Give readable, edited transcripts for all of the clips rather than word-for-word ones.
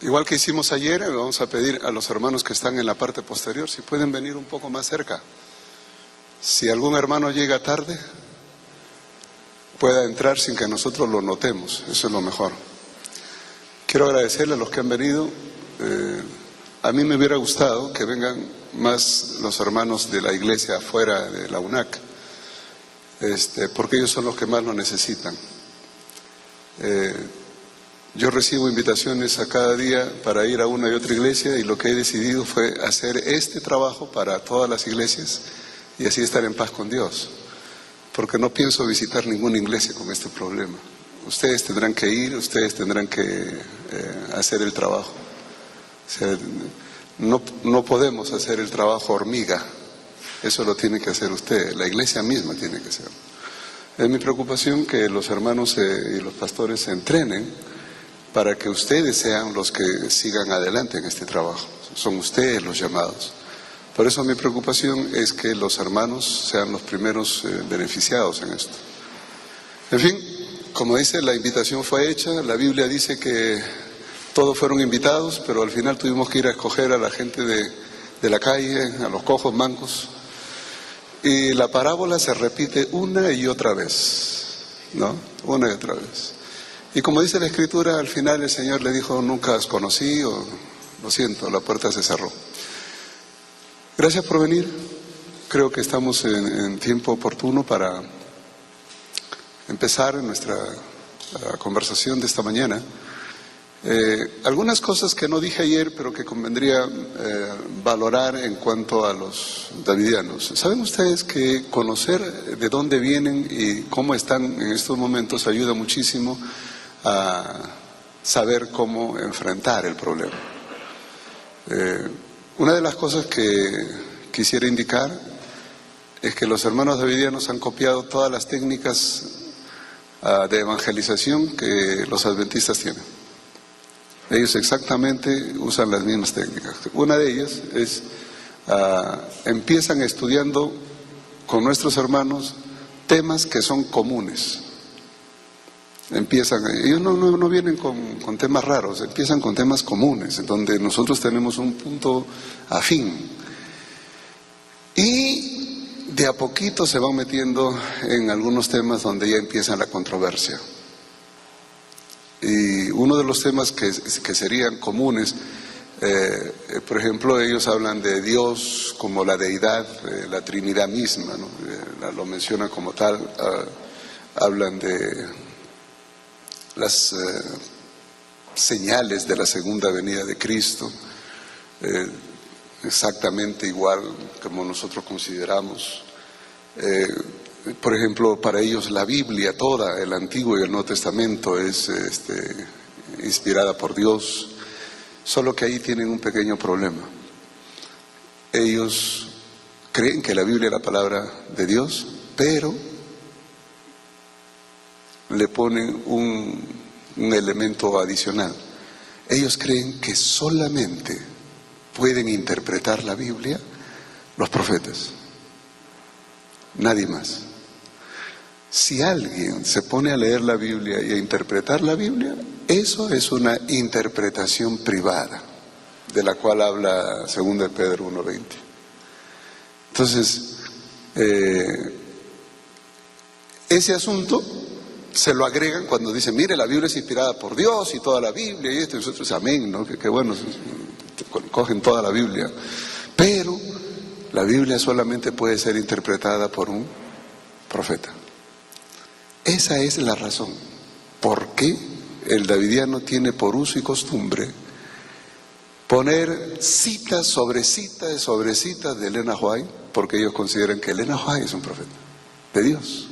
Igual que hicimos ayer, vamos a pedir a los hermanos que están en la parte posterior si pueden venir un poco más cerca. Si algún hermano llega tarde, pueda entrar sin que nosotros lo notemos. Eso es lo mejor. Quiero agradecerle a los que han venido. A mí me hubiera gustado que vengan más los hermanos de la iglesia afuera de la UNAC, porque ellos son los que más lo necesitan. Yo recibo invitaciones a cada día para ir a una y otra iglesia, y lo que he decidido fue hacer este trabajo para todas las iglesias y así estar en paz con Dios, porque no pienso visitar ninguna iglesia con este problema. Ustedes tendrán que ir, ustedes tendrán que hacer el trabajo. O sea, no podemos hacer el trabajo hormiga, eso lo tiene que hacer usted, la iglesia misma tiene que hacerlo. Es mi preocupación que los hermanos y los pastores se entrenen para que ustedes sean los que sigan adelante en este trabajo. Son ustedes los llamados. Por eso mi preocupación es que los hermanos sean los primeros beneficiados en esto. En fin, como dice, la invitación fue hecha. La Biblia dice que todos fueron invitados, pero al final tuvimos que ir a escoger a la gente de la calle, a los cojos, mancos. Y la parábola se repite una y otra vez, ¿no? Una y otra vez. Y como dice la Escritura, al final el Señor le dijo: nunca os conocí, o lo siento, la puerta se cerró. Gracias por venir. Creo que estamos en tiempo oportuno para empezar nuestra conversación de esta mañana. Algunas cosas que no dije ayer, pero que convendría valorar en cuanto a los davidianos. ¿Saben ustedes que conocer de dónde vienen y cómo están en estos momentos ayuda muchísimo a saber cómo enfrentar el problema? Una de las cosas que quisiera indicar es que los hermanos davidianos han copiado todas las técnicas de evangelización que los adventistas tienen. Ellos exactamente usan las mismas técnicas. Una de ellas es, empiezan estudiando con nuestros hermanos temas que son comunes. Ellos no vienen con temas raros, empiezan con temas comunes, donde nosotros tenemos un punto afín. Y de a poquito se van metiendo en algunos temas donde ya empieza la controversia. Y uno de los temas que serían comunes, por ejemplo, ellos hablan de Dios como la deidad, la Trinidad misma, ¿no? Lo mencionan como tal. Hablan de las señales de la segunda venida de Cristo, exactamente igual como nosotros consideramos. Por ejemplo, para ellos la Biblia toda, el Antiguo y el Nuevo Testamento, es inspirada por Dios, solo que ahí tienen un pequeño problema. Ellos creen que la Biblia es la palabra de Dios, pero le ponen un elemento adicional. Ellos creen que solamente pueden interpretar la Biblia los profetas, nadie más. Si alguien se pone a leer la Biblia y a interpretar la Biblia, eso es una interpretación privada, de la cual habla 2 Pedro 1:20. Entonces, ese asunto se lo agregan cuando dicen: mire, la Biblia es inspirada por Dios y toda la Biblia y esto, y nosotros, amén, ¿no? Que bueno, cogen toda la Biblia. Pero la Biblia solamente puede ser interpretada por un profeta. Esa es la razón por qué el davidiano tiene por uso y costumbre poner citas sobre citas sobre citas de Elena White, porque ellos consideran que Elena White es un profeta de Dios.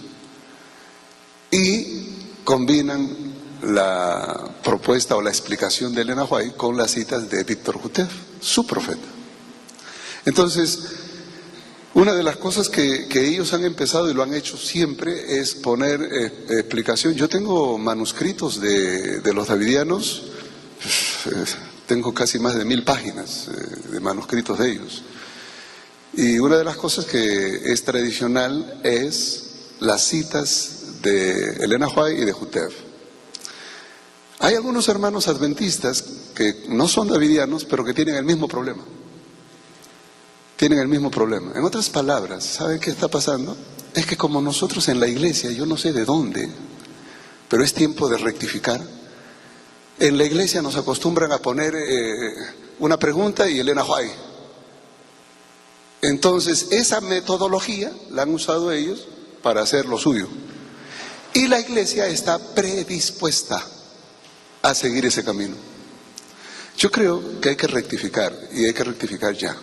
Y combinan la propuesta o la explicación de Elena White con las citas de Víctor Jutev, su profeta. Entonces, una de las cosas que ellos han empezado y lo han hecho siempre es poner explicación. Yo tengo manuscritos de los davidianos, tengo casi más de 1000 páginas de manuscritos de ellos. Y una de las cosas que es tradicional es las citas de Elena White y de Jutev. Hay algunos hermanos adventistas que no son davidianos, pero que tienen el mismo problema. Tienen el mismo problema. En otras palabras, ¿saben qué está pasando? Es que como nosotros en la iglesia, yo no sé de dónde, pero es tiempo de rectificar. En la iglesia nos acostumbran a poner una pregunta y Elena White. Entonces, esa metodología la han usado ellos para hacer lo suyo. Y la iglesia está predispuesta a seguir ese camino. Yo creo que hay que rectificar, y hay que rectificar ya.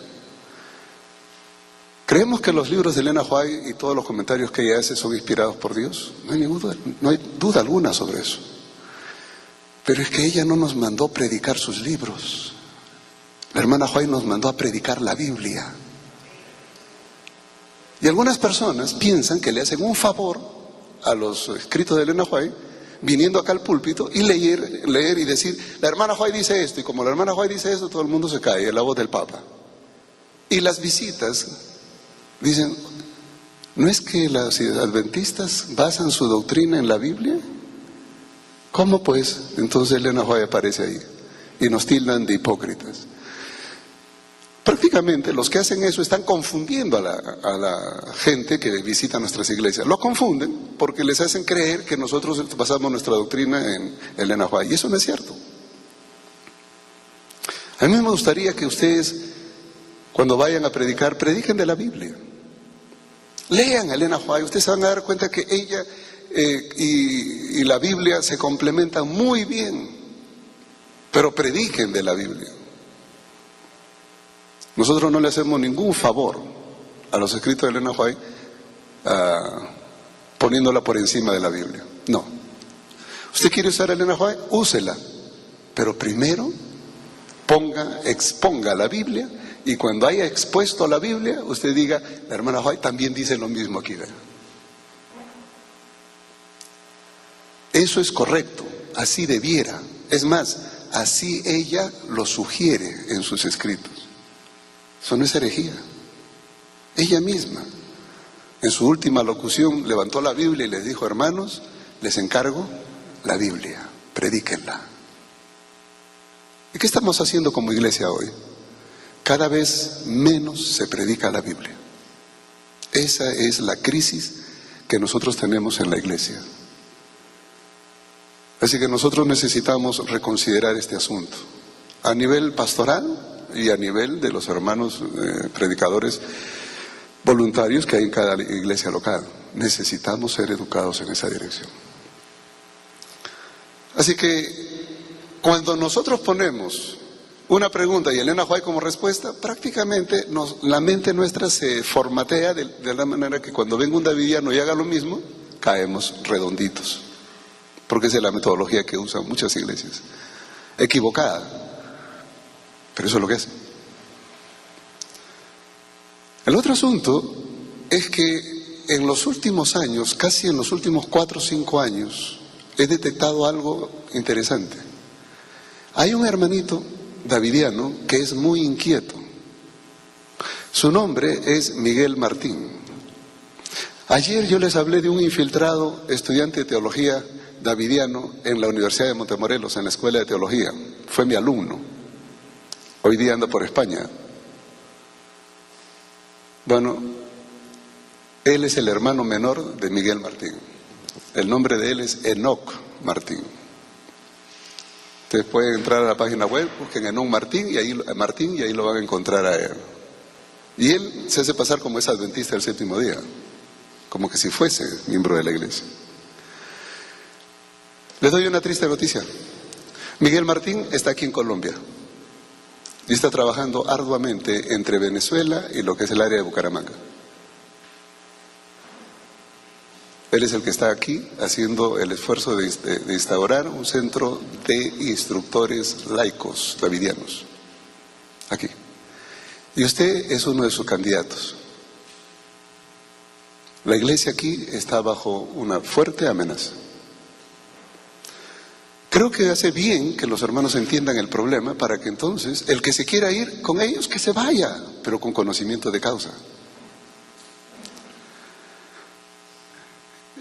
¿Creemos que los libros de Elena White y todos los comentarios que ella hace son inspirados por Dios? No hay duda alguna sobre eso. Pero es que ella no nos mandó predicar sus libros. La hermana White nos mandó a predicar la Biblia. Y algunas personas piensan que le hacen un favor a los escritos de Elena White viniendo acá al púlpito y leer y decir, la hermana White dice esto, y como la hermana White dice esto, todo el mundo se cae, es la voz del Papa. Y las visitas dicen, ¿no es que los adventistas basan su doctrina en la Biblia? ¿Cómo pues? Entonces Elena White aparece ahí y nos tildan de hipócritas. Prácticamente los que hacen eso están confundiendo a la gente que visita nuestras iglesias. Lo confunden porque les hacen creer que nosotros basamos nuestra doctrina en Elena White, y eso no es cierto. A mí me gustaría que ustedes, cuando vayan a predicar, prediquen de la Biblia. Lean a Elena White, ustedes se van a dar cuenta que ella y la Biblia se complementan muy bien, pero prediquen de la Biblia. Nosotros no le hacemos ningún favor a los escritos de Elena White poniéndola por encima de la Biblia. No. ¿Usted quiere usar a Elena White? Úsela. Pero primero exponga la Biblia, y cuando haya expuesto la Biblia, usted diga, la hermana White también dice lo mismo aquí. Eso es correcto, así debiera. Es más, así ella lo sugiere en sus escritos. Eso no es herejía. Ella misma, en su última locución, levantó la Biblia y les dijo, hermanos, les encargo la Biblia, predíquenla. ¿Y qué estamos haciendo como iglesia hoy? Cada vez menos se predica la Biblia. Esa es la crisis que nosotros tenemos en la iglesia. Así que nosotros necesitamos reconsiderar este asunto a nivel pastoral y a nivel de los hermanos predicadores voluntarios que hay en cada iglesia local. Necesitamos ser educados en esa dirección. Así que cuando nosotros ponemos una pregunta y Elena White como respuesta, prácticamente la mente nuestra se formatea de la manera que cuando venga un davidiano y haga lo mismo, caemos redonditos. Porque esa es la metodología que usan muchas iglesias. Equivocada, pero eso es lo que hacen. El otro asunto es que en los últimos años, casi en los últimos 4 o 5 años, he detectado algo interesante. Hay un hermanito davidiano que es muy inquieto. Su nombre es Miguel Martín. Ayer yo les hablé de un infiltrado estudiante de teología davidiano en la Universidad de Montemorelos, en la Escuela de Teología. Fue mi alumno. Hoy día anda por España. Bueno, él es el hermano menor de Miguel Martín. El nombre de él es Enoc Martín. Ustedes pueden entrar a la página web, busquen Enoc Martín y ahí lo van a encontrar a él. Y él se hace pasar como es adventista del séptimo día, como que si fuese miembro de la iglesia. Les doy una triste noticia. Miguel Martín está aquí en Colombia y está trabajando arduamente entre Venezuela y lo que es el área de Bucaramanga. Él es el que está aquí haciendo el esfuerzo de instaurar un centro de instructores laicos davidianos. Aquí. Y usted es uno de sus candidatos. La iglesia aquí está bajo una fuerte amenaza. Creo que hace bien que los hermanos entiendan el problema para que entonces el que se quiera ir con ellos, que se vaya, pero con conocimiento de causa.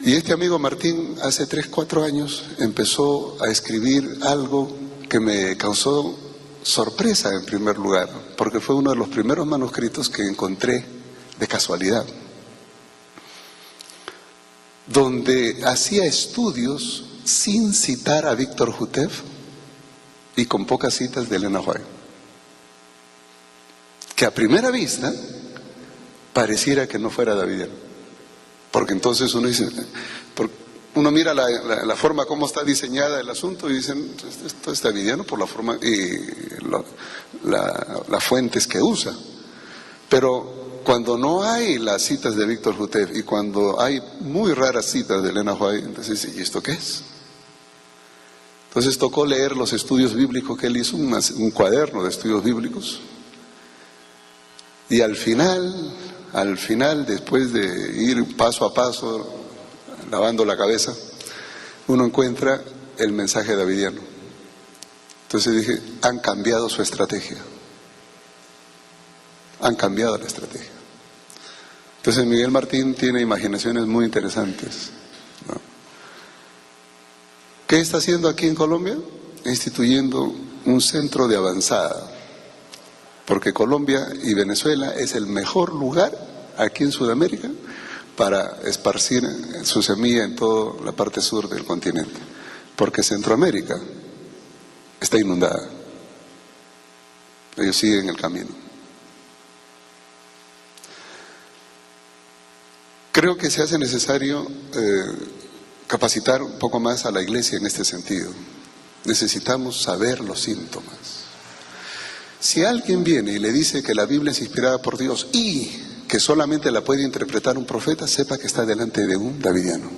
Y este amigo Martín hace 3, 4 años empezó a escribir algo que me causó sorpresa en primer lugar, porque fue uno de los primeros manuscritos que encontré de casualidad, donde hacía estudios sin citar a Víctor Jutev y con pocas citas de Elena White, que a primera vista pareciera que no fuera davidiano, porque entonces uno dice, uno mira la forma como está diseñada el asunto y dicen, esto es davidiano por la forma y las fuentes que usa. Pero cuando no hay las citas de Víctor Jutev y cuando hay muy raras citas de Elena White, entonces, ¿y esto qué es? Entonces tocó leer los estudios bíblicos que él hizo, un cuaderno de estudios bíblicos, y al final, después de ir paso a paso, lavando la cabeza, uno encuentra el mensaje davidiano. Entonces dije, han cambiado su estrategia. Han cambiado la estrategia. Entonces Miguel Martín tiene imaginaciones muy interesantes, ¿no? ¿Qué está haciendo aquí en Colombia? Instituyendo un centro de avanzada, porque Colombia y Venezuela es el mejor lugar aquí en Sudamérica para esparcir su semilla en toda la parte sur del continente, porque Centroamérica está inundada. Ellos siguen el camino. Creo que se hace necesario capacitar un poco más a la iglesia en este sentido. Necesitamos saber los síntomas. Si alguien viene y le dice que la Biblia es inspirada por Dios y que solamente la puede interpretar un profeta, sepa que está delante de un davidiano.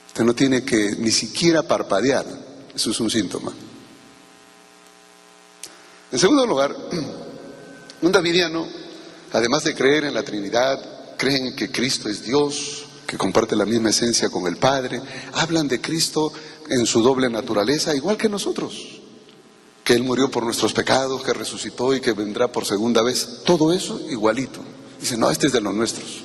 Usted no tiene que ni siquiera parpadear, eso es un síntoma. En segundo lugar, un davidiano, además de creer en la Trinidad, creen que Cristo es Dios, que comparte la misma esencia con el Padre, hablan de Cristo en su doble naturaleza, igual que nosotros. Que Él murió por nuestros pecados, que resucitó y que vendrá por segunda vez. Todo eso igualito. Dice, no, este es de los nuestros.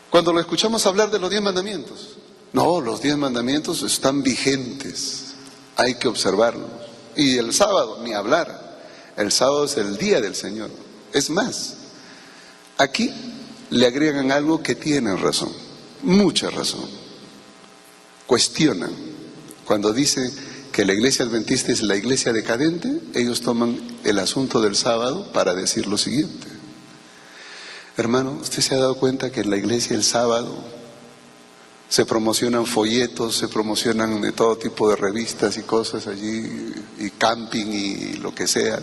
Cuando lo escuchamos hablar de los 10 mandamientos, no, los 10 mandamientos están vigentes, hay que observarlos. Y el sábado, ni hablar. El sábado es el día del Señor. Es más, aquí le agregan algo que tienen razón, mucha razón. Cuestionan. Cuando dice que la iglesia adventista es la iglesia decadente, ellos toman el asunto del sábado para decir lo siguiente. Hermano, ¿usted se ha dado cuenta que en la iglesia el sábado se promocionan folletos, se promocionan de todo tipo de revistas y cosas allí, y camping y lo que sea?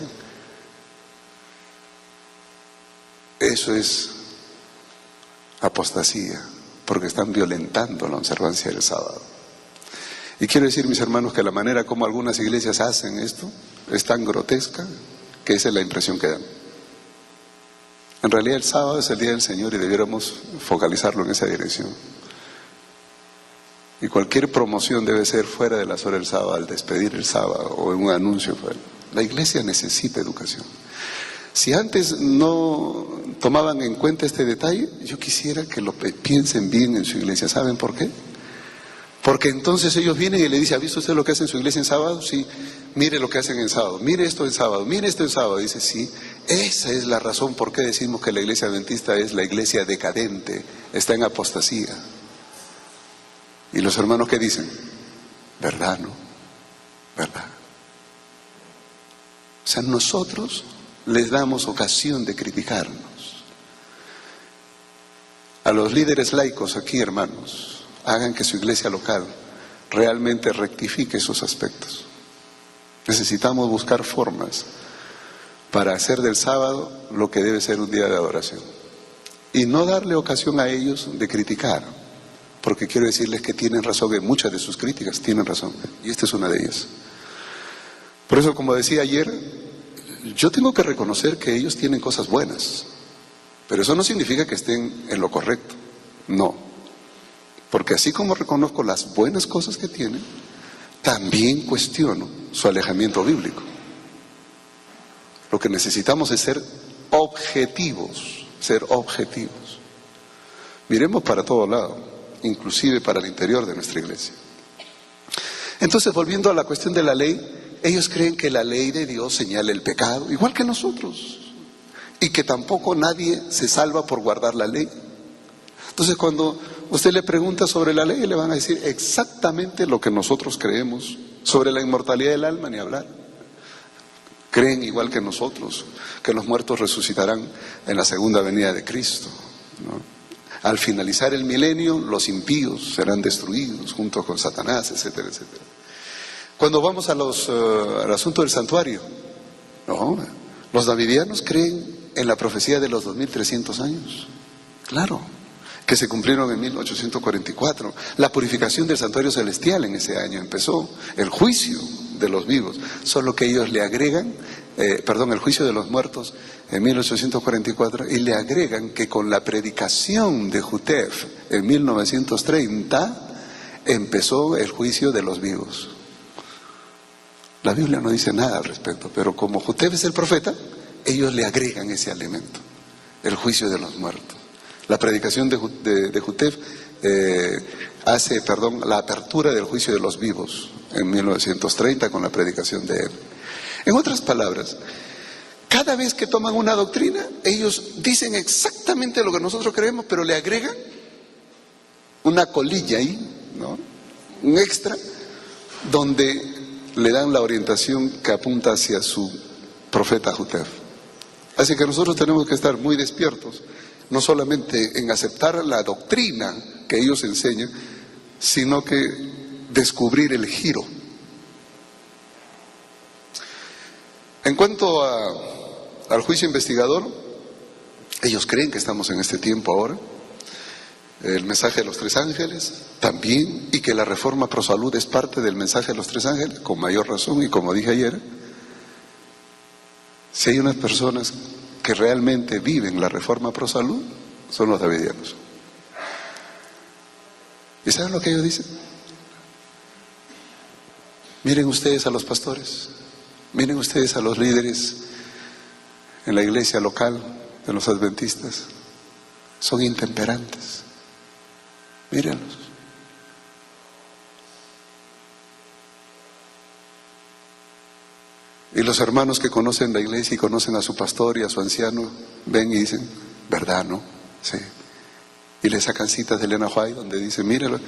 Eso es apostasía, porque están violentando la observancia del sábado. Y quiero decir, mis hermanos, que la manera como algunas iglesias hacen esto es tan grotesca que esa es la impresión que dan. En realidad el sábado es el día del Señor y debiéramos focalizarlo en esa dirección. Y cualquier promoción debe ser fuera de las horas del sábado, al despedir el sábado o en un anuncio fuera. La iglesia necesita educación. Si antes no tomaban en cuenta este detalle, yo quisiera que lo piensen bien en su iglesia. ¿Saben por qué? Porque entonces ellos vienen y le dicen, ¿ha visto usted lo que hace en su iglesia en sábado? Sí, mire lo que hacen en sábado, mire esto en sábado, mire esto en sábado. Dice, sí, esa es la razón por qué decimos que la iglesia adventista es la iglesia decadente, está en apostasía. Y los hermanos, ¿qué dicen? ¿Verdad, no? ¿Verdad? O sea, nosotros les damos ocasión de criticarnos. A los líderes laicos aquí, hermanos, hagan que su iglesia local realmente rectifique esos aspectos. Necesitamos buscar formas para hacer del sábado lo que debe ser un día de adoración. Y no darle ocasión a ellos de criticar, porque quiero decirles que tienen razón en muchas de sus críticas, tienen razón, y esta es una de ellas. Por eso, como decía ayer, yo tengo que reconocer que ellos tienen cosas buenas, pero eso no significa que estén en lo correcto, no. Porque así como reconozco las buenas cosas que tienen, también cuestiono su alejamiento bíblico. Lo que necesitamos es ser objetivos, Miremos para todo lado, inclusive para el interior de nuestra iglesia. Entonces, volviendo a la cuestión de la ley, ellos creen que la ley de Dios señala el pecado, igual que nosotros, y que tampoco nadie se salva por guardar la ley. Entonces, cuando usted le pregunta sobre la ley, le van a decir exactamente lo que nosotros creemos. Sobre la inmortalidad del alma, ni hablar. Creen igual que nosotros, que los muertos resucitarán en la segunda venida de Cristo, ¿no? Al finalizar el milenio, los impíos serán destruidos junto con Satanás, etcétera, etcétera. Cuando vamos al asunto del santuario, no, los davidianos creen en la profecía de los 2300 años, claro, que se cumplieron en 1844. La purificación del santuario celestial en ese año empezó, el juicio de los vivos, solo que ellos le agregan, el juicio de los muertos en 1844, y le agregan que con la predicación de Jutef en 1930 empezó el juicio de los vivos. La Biblia no dice nada al respecto, pero como Jutef es el profeta, ellos le agregan ese elemento, el juicio de los muertos. La predicación de Jutef hace la apertura del juicio de los vivos en 1930 con la predicación de él. En otras palabras, cada vez que toman una doctrina, ellos dicen exactamente lo que nosotros creemos, pero le agregan una colilla ahí, ¿no? Un extra, donde le dan la orientación que apunta hacia su profeta Jutef. Así que nosotros tenemos que estar muy despiertos, no solamente en aceptar la doctrina que ellos enseñan, sino que descubrir el giro. En cuanto al juicio investigador, ellos creen que estamos en este tiempo ahora. El mensaje de los tres ángeles también, y que la reforma pro salud es parte del mensaje de los tres ángeles, con mayor razón. Y como dije ayer, si hay unas personas que realmente viven la reforma pro salud, son los davidianos. ¿Y saben lo que ellos dicen? Miren ustedes a los pastores, miren ustedes a los líderes en la iglesia local de los adventistas, son intemperantes. Mírenlos. Y los hermanos que conocen la iglesia y conocen a su pastor y a su anciano, ven y dicen, ¿verdad, no? Sí. Y le sacan citas de Elena White donde dice, míralo,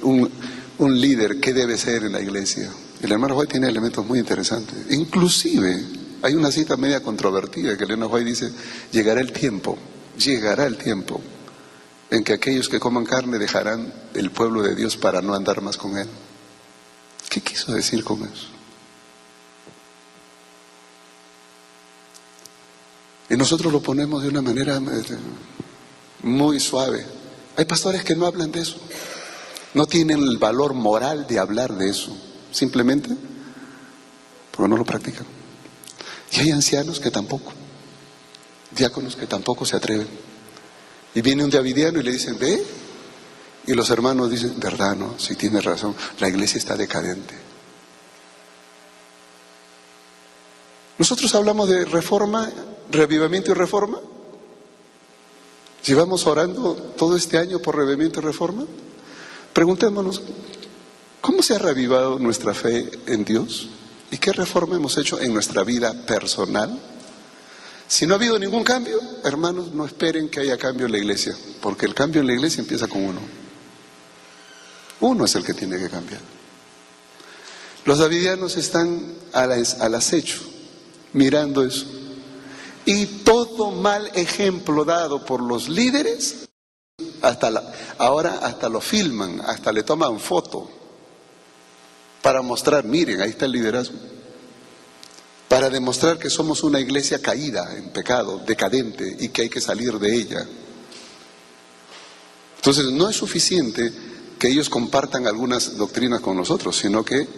un líder, ¿qué debe ser en la iglesia? Y el hermano White tiene elementos muy interesantes. Inclusive, hay una cita media controvertida que Elena White dice, llegará el tiempo en que aquellos que coman carne dejarán el pueblo de Dios para no andar más con él. ¿Qué quiso decir con eso? Y nosotros lo ponemos de una manera muy suave. Hay pastores que no hablan de eso, no tienen el valor moral de hablar de eso, simplemente porque no lo practican. Y hay ancianos que tampoco, diáconos que tampoco se atreven. Y viene un davidiano y le dicen, ve, y los hermanos dicen, verdad, no, sí tienes razón, la iglesia está decadente. Nosotros hablamos de reforma, reavivamiento y reforma. Llevamos orando todo este año por reavivamiento y reforma. Preguntémonos, ¿cómo se ha reavivado nuestra fe en Dios? ¿Y qué reforma hemos hecho en nuestra vida personal? Si no ha habido ningún cambio, hermanos, no esperen que haya cambio en la iglesia, porque el cambio en la iglesia empieza con uno. Uno es el que tiene que cambiar. Los davidianos están al acecho, mirando eso. Y todo mal ejemplo dado por los líderes, ahora hasta lo filman, hasta le toman foto, para mostrar, miren, ahí está el liderazgo. Para demostrar que somos una iglesia caída en pecado, decadente, y que hay que salir de ella. Entonces no es suficiente que ellos compartan algunas doctrinas con nosotros, sino que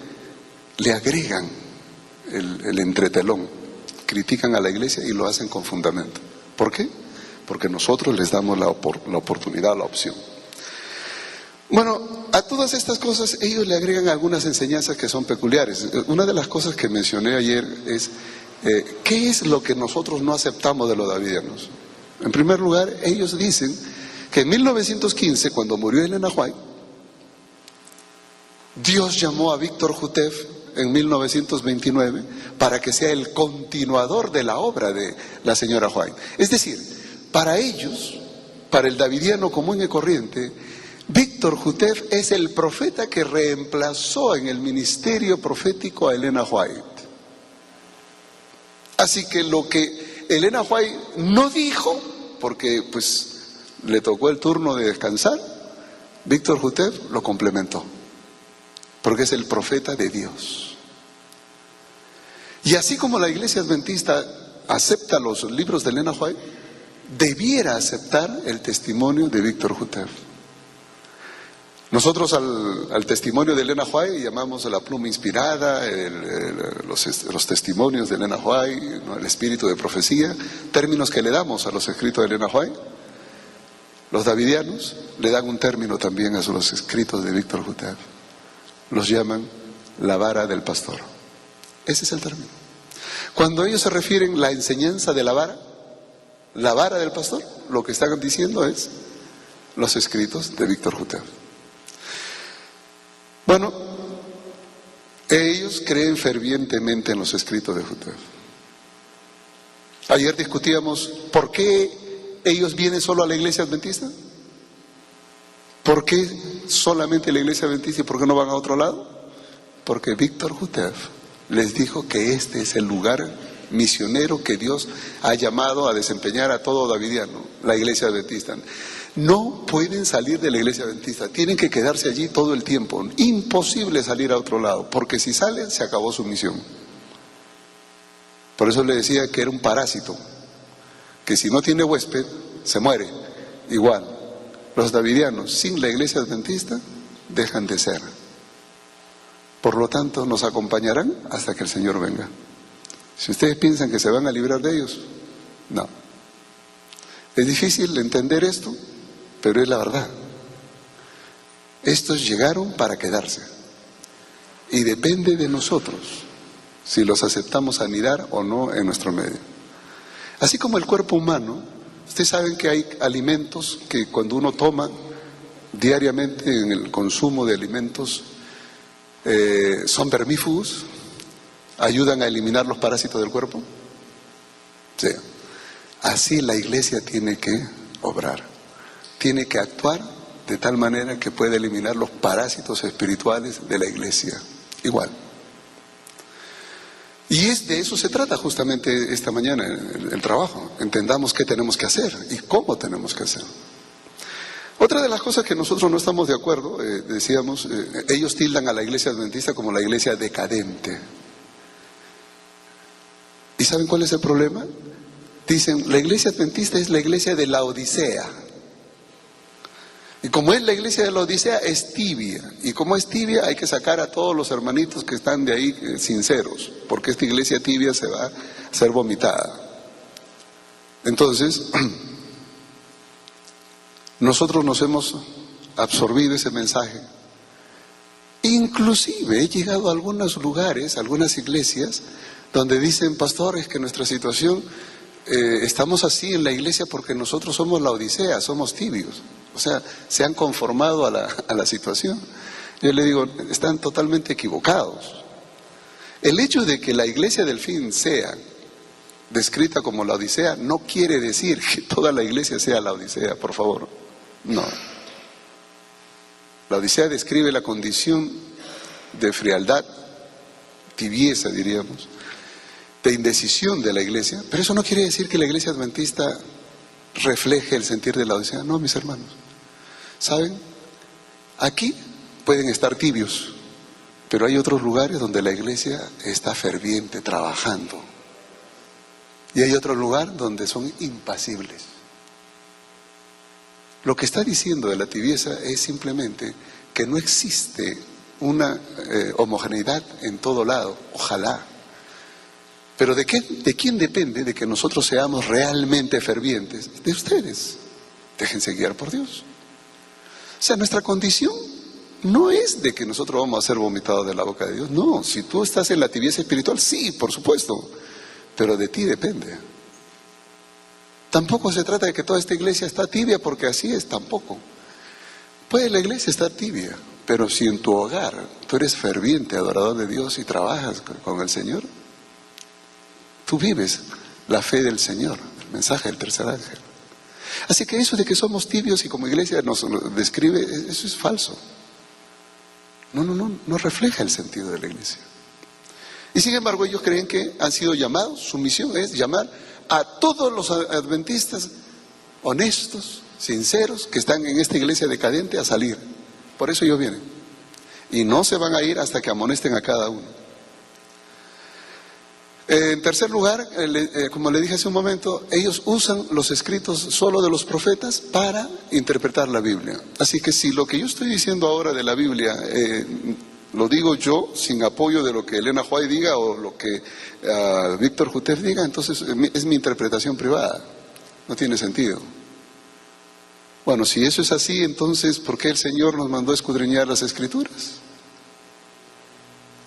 le agregan el entretelón, critican a la iglesia y lo hacen con fundamento. ¿Por qué? Porque nosotros les damos la oportunidad, la opción. Bueno, a todas estas cosas ellos le agregan algunas enseñanzas que son peculiares. Una de las cosas que mencioné ayer es, ¿qué es lo que nosotros no aceptamos de los davidianos? En primer lugar, ellos dicen que en 1915, cuando murió Elena White, Dios llamó a Víctor Jutef en 1929 para que sea el continuador de la obra de la señora White. Es decir, para ellos, para el davidiano común y corriente, Víctor Jutef es el profeta que reemplazó en el ministerio profético a Elena White. Así que lo que Elena White no dijo, porque pues le tocó el turno de descansar, Víctor Jutef lo complementó, porque es el profeta de Dios. Y así como la iglesia adventista acepta los libros de Elena White, debiera aceptar el testimonio de Víctor Jutef. Nosotros al testimonio de Elena White llamamos la pluma inspirada, los testimonios de Elena White, ¿no?, el espíritu de profecía, términos que le damos a los escritos de Elena White. Los davidianos le dan un término también a los escritos de Víctor Jutef. Los llaman la vara del pastor. Ese es el término. Cuando ellos se refieren a la enseñanza de la vara del pastor, lo que están diciendo es los escritos de Víctor Jutef. Bueno, ellos creen fervientemente en los escritos de Jutef. Ayer discutíamos por qué ellos vienen solo a la iglesia adventista. ¿Por qué solamente la iglesia adventista y por qué no van a otro lado? Porque Víctor Jutef les dijo que este es el lugar misionero que Dios ha llamado a desempeñar a todo davidiano, la iglesia adventista. No pueden salir de la iglesia adventista, tienen que quedarse allí todo el tiempo. Imposible salir a otro lado, porque si salen se acabó su misión. Por eso le decía que era un parásito, que si no tiene huésped, se muere. Igual, los davidianos sin la iglesia adventista dejan de ser. Por lo tanto, nos acompañarán hasta que el Señor venga. Si ustedes piensan que se van a librar de ellos, no. Es difícil entender esto, pero es la verdad. Estos llegaron para quedarse. Y depende de nosotros si los aceptamos anidar o no en nuestro medio. Así como el cuerpo humano, ustedes saben que hay alimentos que cuando uno toma diariamente en el consumo de alimentos son vermífugos, ayudan a eliminar los parásitos del cuerpo. Sí. Así la iglesia tiene que obrar, tiene que actuar de tal manera que pueda eliminar los parásitos espirituales de la iglesia. Igual. Y de eso se trata justamente esta mañana el trabajo. Entendamos qué tenemos que hacer y cómo tenemos que hacer. Otra de las cosas que nosotros no estamos de acuerdo, decíamos, ellos tildan a la iglesia adventista como la iglesia decadente. ¿Y saben cuál es el problema? Dicen, la iglesia adventista es la iglesia de la Odisea. Y como es la iglesia de la Odisea, es tibia. Y como es tibia, hay que sacar a todos los hermanitos que están de ahí sinceros, porque esta iglesia tibia se va a ser vomitada. Entonces, nosotros nos hemos absorbido ese mensaje. Inclusive he llegado a algunos lugares, algunas iglesias, donde dicen, pastores, que nuestra situación, estamos así en la iglesia porque nosotros somos la Odisea, somos tibios. O sea, se han conformado a la situación. Yo le digo, están totalmente equivocados. El hecho de que la iglesia del fin sea descrita como la Odisea no quiere decir que toda la iglesia sea la Odisea, por favor. No. La Odisea describe la condición de frialdad, tibieza diríamos, de indecisión de la iglesia, pero eso no quiere decir que la iglesia adventista refleje el sentir de la Odisea. No, mis hermanos. ¿Saben? Aquí pueden estar tibios, pero hay otros lugares donde la iglesia está ferviente, trabajando. Y hay otro lugar donde son impasibles. Lo que está diciendo de la tibieza es simplemente que no existe una homogeneidad en todo lado. Ojalá. Pero ¿de quién depende de que nosotros seamos realmente fervientes? De ustedes. Déjense guiar por Dios. O sea, nuestra condición no es de que nosotros vamos a ser vomitados de la boca de Dios. No, si tú estás en la tibieza espiritual, sí, por supuesto. Pero de ti depende. Tampoco se trata de que toda esta iglesia está tibia, porque así es, tampoco. Puede la iglesia estar tibia, pero si en tu hogar tú eres ferviente adorador de Dios y trabajas con el Señor, tú vives la fe del Señor, el mensaje del tercer ángel. Así que eso de que somos tibios y como iglesia nos describe, eso es falso. No refleja el sentido de la iglesia. Y sin embargo ellos creen que han sido llamados, su misión es llamar a todos los adventistas honestos, sinceros, que están en esta iglesia decadente a salir. Por eso ellos vienen. Y no se van a ir hasta que amonesten a cada uno. En tercer lugar, como le dije hace un momento, ellos usan los escritos solo de los profetas para interpretar la Biblia. Así que si lo que yo estoy diciendo ahora de la Biblia lo digo yo sin apoyo de lo que Elena White diga o lo que Víctor Jutef diga, entonces es mi interpretación privada. No tiene sentido. Bueno, si eso es así, entonces ¿por qué el Señor nos mandó a escudriñar las Escrituras?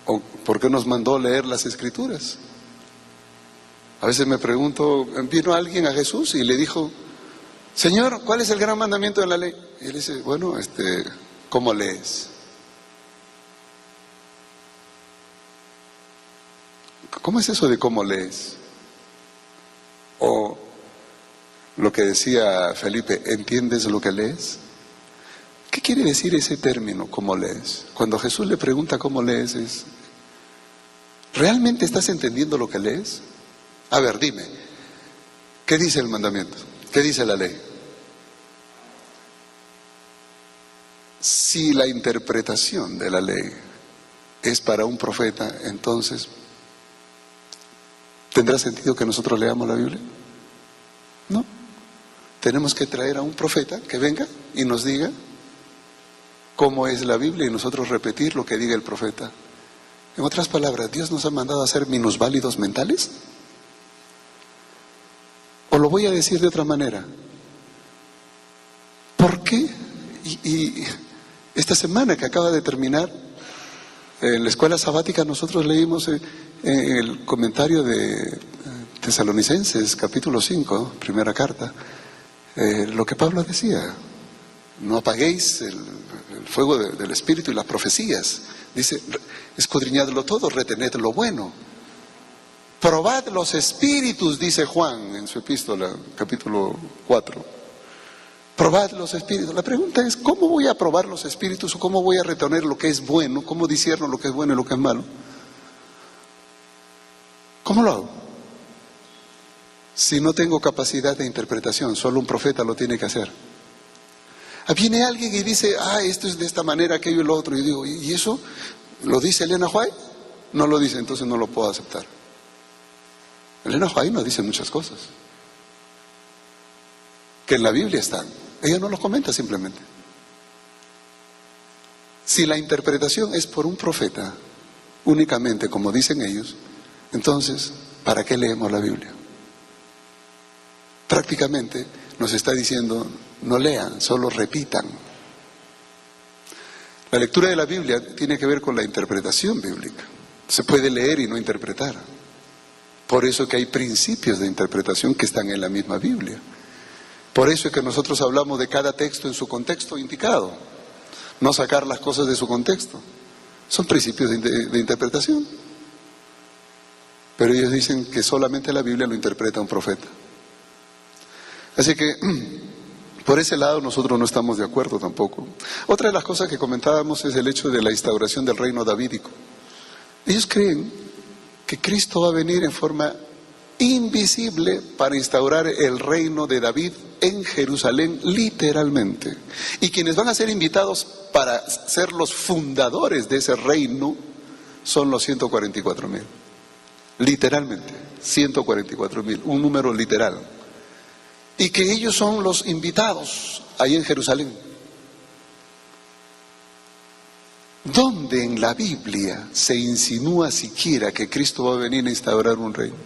¿O por qué nos mandó leer las Escrituras? A veces me pregunto, vino alguien a Jesús y le dijo, Señor, ¿cuál es el gran mandamiento de la ley? Y él dice, bueno, ¿cómo lees? ¿Cómo es eso de cómo lees? O lo que decía Felipe, ¿entiendes lo que lees? ¿Qué quiere decir ese término, cómo lees? Cuando Jesús le pregunta cómo lees, ¿realmente estás entendiendo lo que lees? A ver, dime, ¿qué dice el mandamiento? ¿Qué dice la ley? Si la interpretación de la ley es para un profeta, entonces, ¿tendrá sentido que nosotros leamos la Biblia? No. Tenemos que traer a un profeta que venga y nos diga cómo es la Biblia y nosotros repetir lo que diga el profeta. En otras palabras, ¿Dios nos ha mandado a ser minusválidos mentales? O lo voy a decir de otra manera. ¿Por qué? Y esta semana que acaba de terminar, en la escuela sabática nosotros leímos en el comentario de Tesalonicenses, capítulo 5, primera carta, lo que Pablo decía. No apaguéis el fuego del Espíritu y las profecías. Dice, escudriñadlo todo, retened lo bueno. Probad los espíritus, dice Juan en su epístola, capítulo 4. Probad los espíritus. La pregunta es, ¿cómo voy a probar los espíritus o cómo voy a retener lo que es bueno? ¿Cómo discierno lo que es bueno y lo que es malo? ¿Cómo lo hago? Si no tengo capacidad de interpretación, solo un profeta lo tiene que hacer. Viene alguien y dice, esto es de esta manera, aquello y lo otro. Y digo, ¿y eso lo dice Elena White? No lo dice, entonces no lo puedo aceptar. Elena White nos dice muchas cosas que en la Biblia están. Ella no los comenta simplemente. Si la interpretación es por un profeta únicamente, como dicen ellos, entonces, ¿para qué leemos la Biblia? Prácticamente nos está diciendo, no lean, solo repitan. La lectura de la Biblia tiene que ver con la interpretación bíblica. Se puede leer y no interpretar. Por eso que hay principios de interpretación que están en la misma Biblia. Por eso es que nosotros hablamos de cada texto en su contexto indicado. No sacar las cosas de su contexto. Son principios de interpretación. Pero ellos dicen que solamente la Biblia lo interpreta un profeta. Así que, por ese lado nosotros no estamos de acuerdo tampoco. Otra de las cosas que comentábamos es el hecho de la instauración del reino davídico. Ellos creen que Cristo va a venir en forma invisible para instaurar el reino de David en Jerusalén, literalmente. Y quienes van a ser invitados para ser los fundadores de ese reino son los 144,000. Literalmente, 144,000, un número literal. Y que ellos son los invitados ahí en Jerusalén. ¿Dónde en la Biblia se insinúa siquiera que Cristo va a venir a instaurar un reino?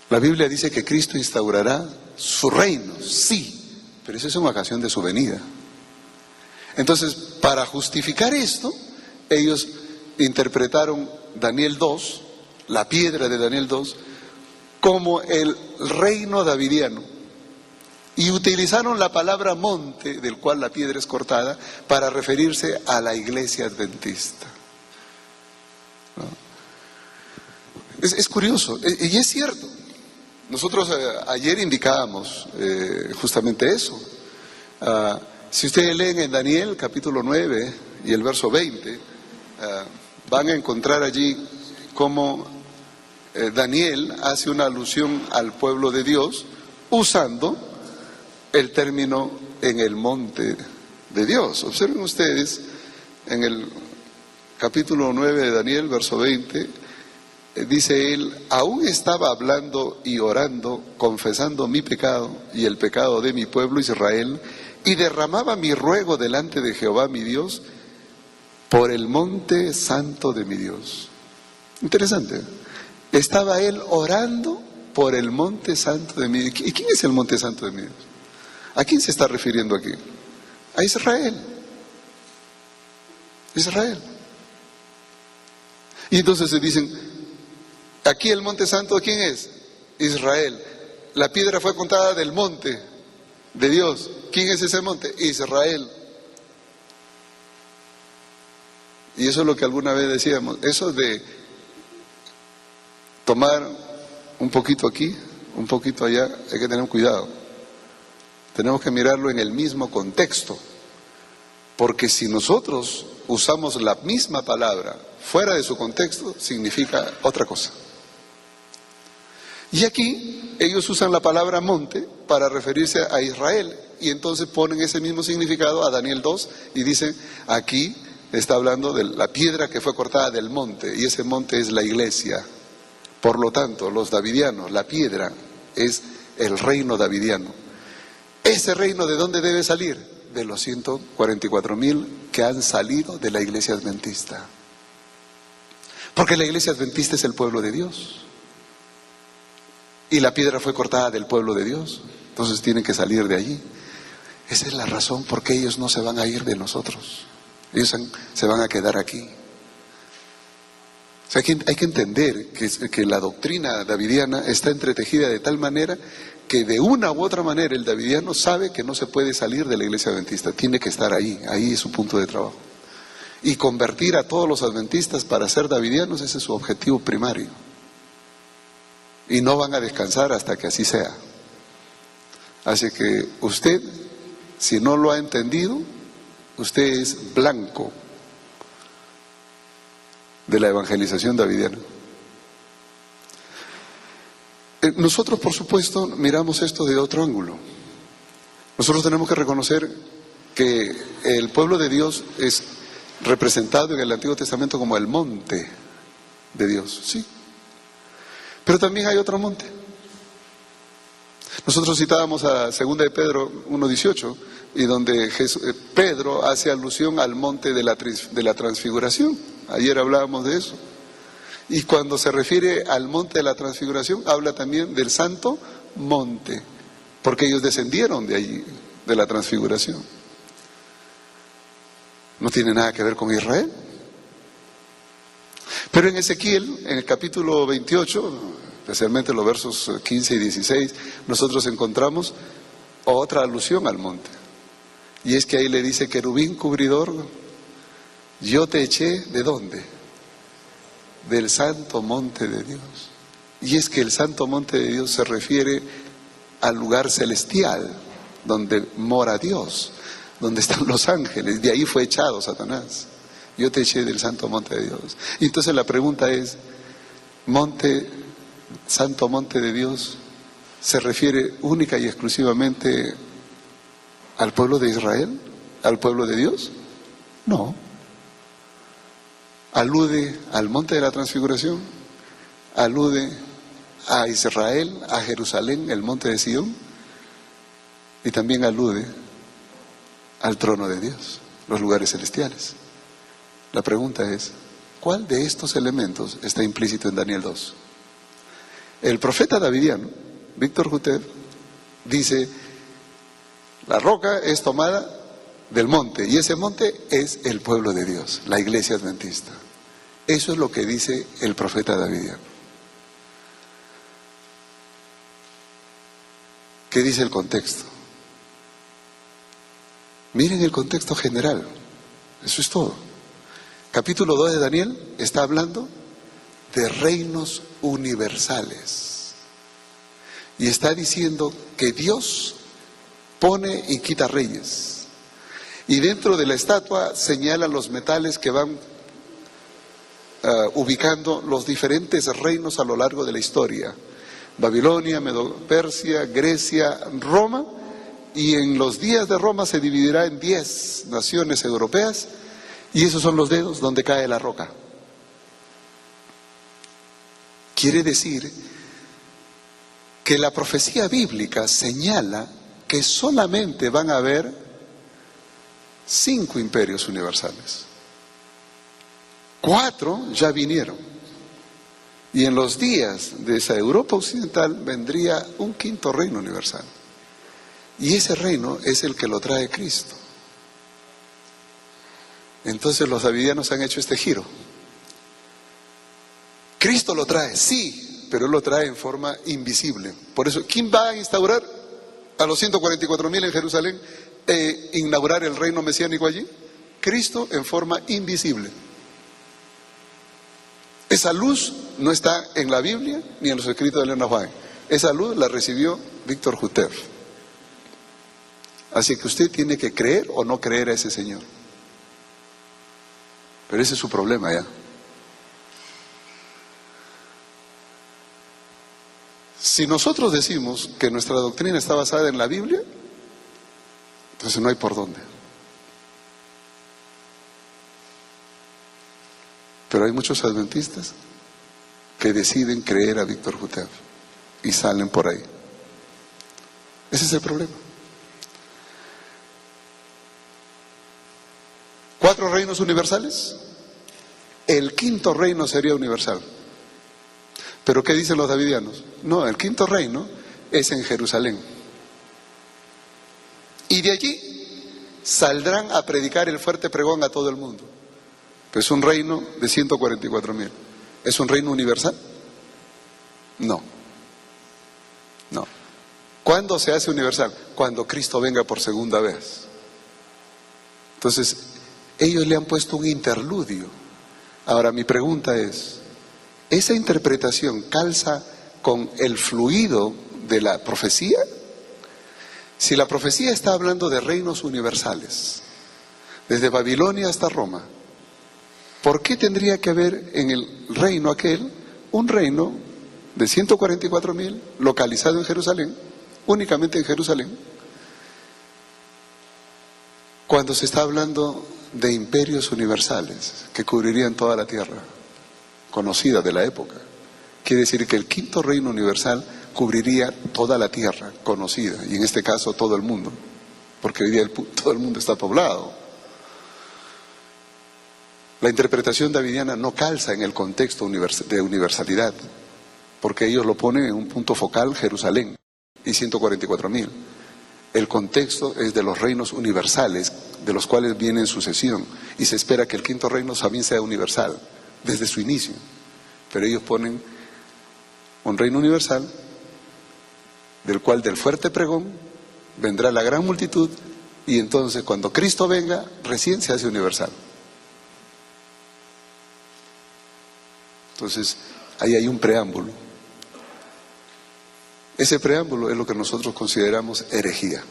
La Biblia dice que Cristo instaurará su reino, sí, pero esa es una ocasión de su venida. Entonces, para justificar esto, ellos interpretaron Daniel 2, la piedra de Daniel 2, como el reino davidiano. Y utilizaron la palabra monte, del cual la piedra es cortada, para referirse a la iglesia adventista. ¿No? Es curioso, y es cierto. Nosotros ayer indicábamos justamente eso. Si ustedes leen en Daniel capítulo 9 y el verso 20, van a encontrar allí cómo Daniel hace una alusión al pueblo de Dios usando el término en el monte de Dios. Observen ustedes en el capítulo 9 de Daniel, verso 20, dice él: aún estaba hablando y orando, confesando mi pecado y el pecado de mi pueblo Israel, y derramaba mi ruego delante de Jehová mi Dios por el monte santo de mi Dios. Interesante. Estaba él orando por el monte santo de mi Dios. ¿Y quién es el monte santo de mi Dios? ¿A quién se está refiriendo aquí? A Israel. Israel. Y entonces se dicen, aquí el monte santo, ¿quién es? Israel. La piedra fue contada del monte de Dios. ¿Quién es ese monte? Israel. Y eso es lo que alguna vez decíamos, eso de tomar un poquito aquí, un poquito allá, hay que tener cuidado. Tenemos que mirarlo en el mismo contexto, porque si nosotros usamos la misma palabra fuera de su contexto, significa otra cosa. Y aquí ellos usan la palabra monte para referirse a Israel, y entonces ponen ese mismo significado a Daniel 2 y dicen, aquí está hablando de la piedra que fue cortada del monte, y ese monte es la iglesia. Por lo tanto, los davidianos, la piedra es el reino davidiano. ¿Ese reino de dónde debe salir? De los 144,000 que han salido de la iglesia adventista. Porque la iglesia adventista es el pueblo de Dios. Y la piedra fue cortada del pueblo de Dios. Entonces tienen que salir de allí. Esa es la razón por qué ellos no se van a ir de nosotros. Ellos se van a quedar aquí. O sea, hay que entender que la doctrina davidiana está entretejida de tal manera que de una u otra manera el davidiano sabe que no se puede salir de la iglesia adventista, tiene que estar ahí es su punto de trabajo. Y convertir a todos los adventistas para ser davidianos, ese es su objetivo primario. Y no van a descansar hasta que así sea. Así que usted, si no lo ha entendido, usted es blanco de la evangelización davidiana. Nosotros, por supuesto, miramos esto de otro ángulo. Nosotros tenemos que reconocer que el pueblo de Dios es representado en el Antiguo Testamento como el monte de Dios, sí. Pero también hay otro monte. Nosotros citábamos a 2 de Pedro 1:18, y donde Pedro hace alusión al monte de la transfiguración. Ayer hablábamos de eso. Y cuando se refiere al monte de la transfiguración, habla también del santo monte, porque ellos descendieron de allí, de la transfiguración. No tiene nada que ver con Israel. Pero en Ezequiel, en el capítulo 28, especialmente los versos 15 y 16, nosotros encontramos otra alusión al monte. Y es que ahí le dice, querubín cubridor, yo te eché, ¿de dónde? Del santo monte de Dios. Y es que el santo monte de Dios se refiere al lugar celestial, donde mora Dios, donde están los ángeles. De ahí fue echado Satanás. Yo te eché del santo monte de Dios. Y entonces la pregunta es, santo monte de Dios, ¿se refiere única y exclusivamente al pueblo de Israel? ¿Al pueblo de Dios? No. Alude al monte de la transfiguración, alude a Israel, a Jerusalén, el monte de Sion, y también alude al trono de Dios, los lugares celestiales. La pregunta es, ¿cuál de estos elementos está implícito en Daniel 2? El profeta davidiano, Víctor Jutev, dice, la roca es tomada del monte, y ese monte es el pueblo de Dios, la iglesia adventista. Eso es lo que dice el profeta davidiano. ¿Qué dice el contexto? Miren el contexto general. Eso es todo. Capítulo 2 de Daniel está hablando de reinos universales. Y está diciendo que Dios pone y quita reyes. Y dentro de la estatua señala los metales que van ubicando los diferentes reinos a lo largo de la historia. Babilonia, Medo-Persia, Grecia, Roma. Y en los días de Roma se dividirá en 10 naciones europeas. Y esos son los dedos donde cae la roca. Quiere decir que la profecía bíblica señala que solamente van a haber 5 imperios universales. 4 ya vinieron. Y en los días de esa Europa occidental vendría un 5.º reino universal. Y ese reino es el que lo trae Cristo. Entonces los davidianos han hecho este giro. Cristo lo trae, sí, pero Él lo trae en forma invisible. Por eso, ¿quién va a instaurar a los 144.000 en Jerusalén inaugurar el reino mesiánico allí? Cristo en forma invisible. Esa luz no está en la Biblia ni en los escritos de Elena White. Esa luz la recibió Víctor Jutev. Así que usted tiene que creer o no creer a ese Señor. Pero ese es su problema ya. Si nosotros decimos que nuestra doctrina está basada en la Biblia, entonces no hay por dónde. Pero hay muchos adventistas que deciden creer a Víctor Jutev y salen por ahí. Ese es el problema. 4 reinos universales. El 5.º reino sería universal. ¿Pero qué dicen los davidianos? No, el 5.º reino es en Jerusalén. Y de allí saldrán a predicar el fuerte pregón a todo el mundo. Pues es un reino de 144.000. ¿Es un reino universal? No. No. ¿Cuándo se hace universal? Cuando Cristo venga por segunda vez. Entonces, ellos le han puesto un interludio. Ahora, mi pregunta es, ¿esa interpretación calza con el fluido de la profecía? Si la profecía está hablando de reinos universales, desde Babilonia hasta Roma, ¿por qué tendría que haber en el reino aquel un reino de 144.000 localizado en Jerusalén, únicamente en Jerusalén, cuando se está hablando de imperios universales que cubrirían toda la tierra conocida de la época? Quiere decir que el 5.º reino universal cubriría toda la tierra conocida, y en este caso todo el mundo, porque hoy día todo el mundo está poblado. La interpretación davidiana no calza en el contexto de universalidad, porque ellos lo ponen en un punto focal, Jerusalén, y 144.000. El contexto es de los reinos universales, de los cuales viene en sucesión, y se espera que el 5.º reino también sea universal, desde su inicio. Pero ellos ponen un reino universal, del cual del fuerte pregón vendrá la gran multitud, y entonces cuando Cristo venga, recién se hace universal. Entonces, ahí hay un preámbulo. Ese preámbulo es lo que nosotros consideramos herejía.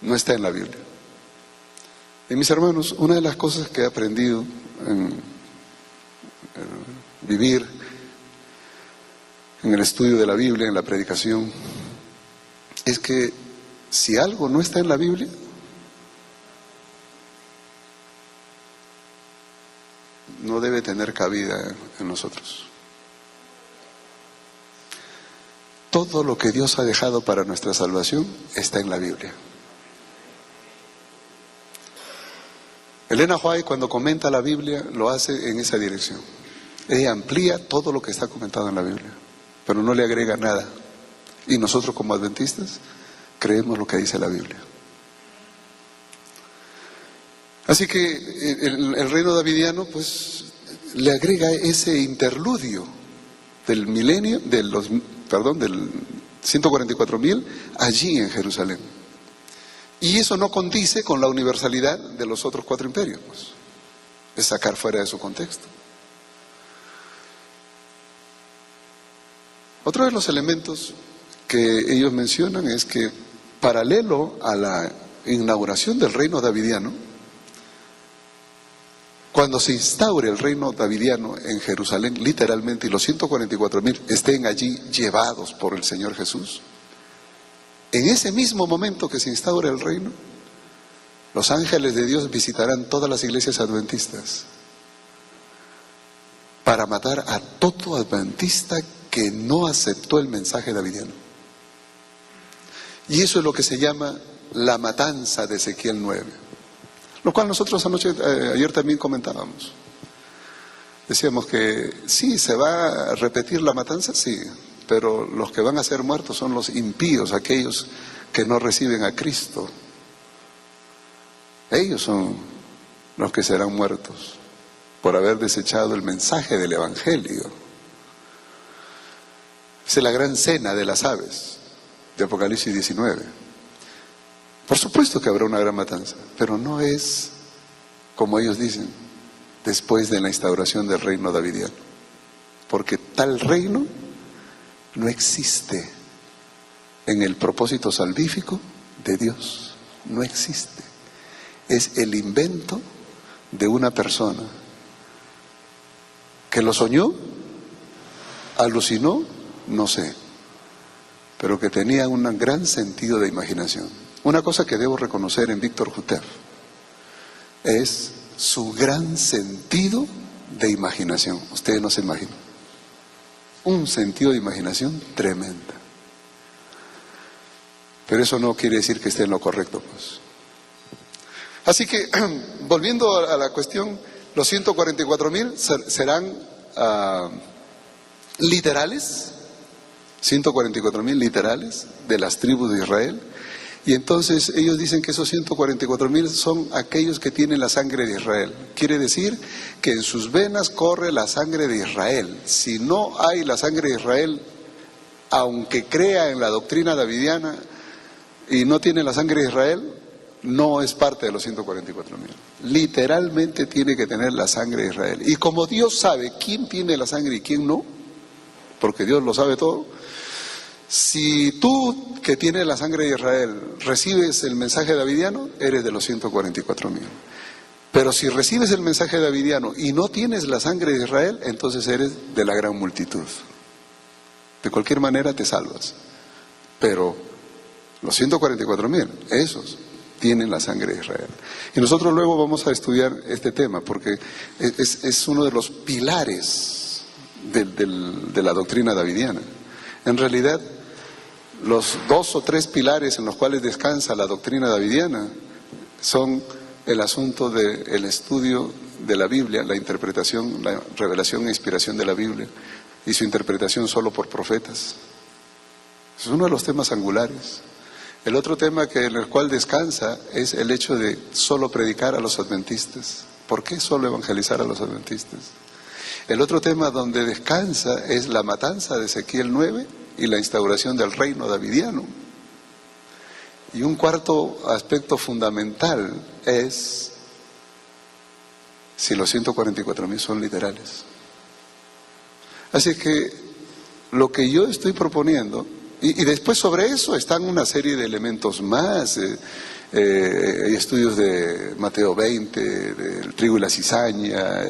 No está en la Biblia. Y mis hermanos, una de las cosas que he aprendido en vivir, en el estudio de la Biblia, en la predicación, es que si algo no está en la Biblia, no debe tener cabida en nosotros. Todo lo que Dios ha dejado para nuestra salvación está en la Biblia. Elena White, cuando comenta la Biblia, lo hace en esa dirección. Ella amplía todo lo que está comentado en la Biblia, pero no le agrega nada. Y nosotros como adventistas creemos lo que dice la Biblia. Así que el reino davidiano pues le agrega ese interludio del milenio, del 144.000 allí en Jerusalén. Y eso no condice con la universalidad de los otros 4 imperios, pues. Es sacar fuera de su contexto. Otro de los elementos que ellos mencionan es que paralelo a la inauguración del reino davidiano, cuando se instaure el reino davidiano en Jerusalén, literalmente, y los 144.000 estén allí llevados por el Señor Jesús, en ese mismo momento que se instaure el reino, los ángeles de Dios visitarán todas las iglesias adventistas para matar a todo adventista que no aceptó el mensaje davidiano. Y eso es lo que se llama la matanza de Ezequiel 9, lo cual nosotros ayer también comentábamos. Decíamos que sí, se va a repetir la matanza, sí, pero los que van a ser muertos son los impíos, aquellos que no reciben a Cristo. Ellos son los que serán muertos por haber desechado el mensaje del Evangelio. Es la gran cena de las aves de Apocalipsis 19. Por supuesto que habrá una gran matanza, pero no es, como ellos dicen, después de la instauración del reino davidiano, porque tal reino no existe en el propósito salvífico de Dios. No existe. Es el invento de una persona que lo soñó, alucinó, no sé, pero que tenía un gran sentido de imaginación. Una cosa que debo reconocer en Víctor Juteff es su gran sentido de imaginación. Ustedes no se imaginan. Un sentido de imaginación tremenda. Pero eso no quiere decir que esté en lo correcto, pues. Así que, volviendo a la cuestión, los 144.000 serán literales, 144.000 literales de las tribus de Israel. Y entonces ellos dicen que esos 144.000 son aquellos que tienen la sangre de Israel. Quiere decir que en sus venas corre la sangre de Israel. Si no hay la sangre de Israel, aunque crea en la doctrina davidiana y no tiene la sangre de Israel, no es parte de los 144.000. Literalmente tiene que tener la sangre de Israel. Y como Dios sabe quién tiene la sangre y quién no, porque Dios lo sabe todo, si tú que tienes la sangre de Israel recibes el mensaje davidiano, eres de los 144.000. Pero si recibes el mensaje davidiano y no tienes la sangre de Israel, entonces eres de la gran multitud. De cualquier manera te salvas. Pero los 144.000, esos tienen la sangre de Israel. Y nosotros luego vamos a estudiar este tema, porque es uno de los pilares de la doctrina davidiana. En realidad, los 2 o 3 pilares en los cuales descansa la doctrina davidiana son el asunto del estudio de la Biblia, la interpretación, la revelación e inspiración de la Biblia y su interpretación solo por profetas. Es uno de los temas angulares. El otro tema en el cual descansa es el hecho de solo predicar a los adventistas. ¿Por qué solo evangelizar a los adventistas? El otro tema donde descansa es la matanza de Ezequiel 9 y la instauración del reino davidiano. Y un cuarto aspecto fundamental es si los 144.000 son literales. Así que lo que yo estoy proponiendo, y después sobre eso están una serie de elementos más, hay estudios de Mateo 20, del trigo y la cizaña,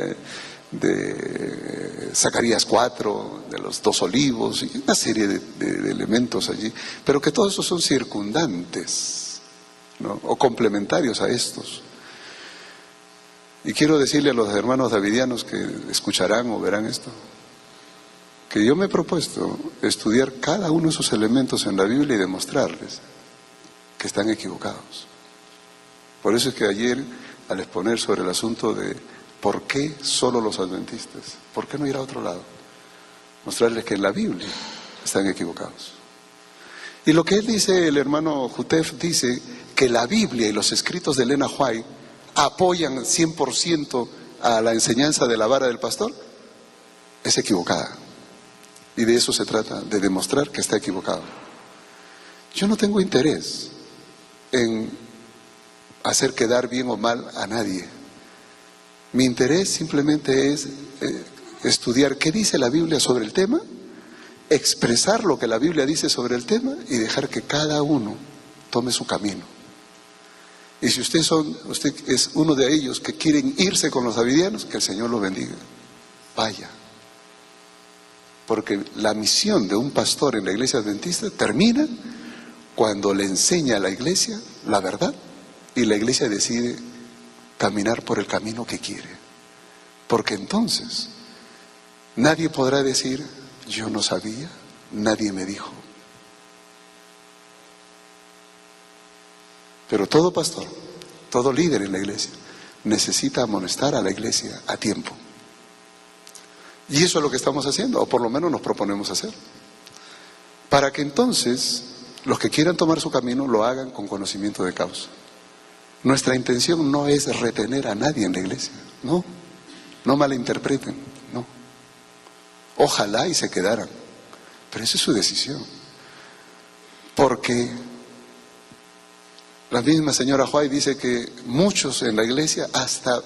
de Zacarías 4, de los 2 olivos, y una serie de elementos allí, pero que todos esos son circundantes, ¿no? O complementarios a estos. Y quiero decirle a los hermanos davidianos que escucharán o verán esto, que yo me he propuesto estudiar cada uno de esos elementos en la Biblia y demostrarles que están equivocados. Por eso es que ayer, al exponer sobre el asunto de ¿por qué solo los adventistas? ¿Por qué no ir a otro lado? Mostrarles que en la Biblia están equivocados. Y lo que él dice, el hermano Juteff dice que la Biblia y los escritos de Elena White apoyan 100% a la enseñanza de la vara del pastor, es equivocada. Y de eso se trata, de demostrar que está equivocado. Yo no tengo interés en hacer quedar bien o mal a nadie. Mi interés simplemente es estudiar qué dice la Biblia sobre el tema, expresar lo que la Biblia dice sobre el tema y dejar que cada uno tome su camino. Y si usted es uno de ellos que quieren irse con los davidianos, que el Señor lo bendiga. Vaya. Porque la misión de un pastor en la iglesia adventista termina cuando le enseña a la iglesia la verdad y la iglesia decide caminar por el camino que quiere. Porque entonces nadie podrá decir, yo no sabía, nadie me dijo. Pero todo pastor, todo líder en la iglesia necesita amonestar a la iglesia a tiempo. Y eso es lo que estamos haciendo, o por lo menos nos proponemos hacer. Para que entonces los que quieran tomar su camino lo hagan con conocimiento de causa. Nuestra intención no es retener a nadie en la iglesia, no malinterpreten, no. Ojalá y se quedaran, pero esa es su decisión. Porque la misma señora White dice que muchos en la iglesia, hasta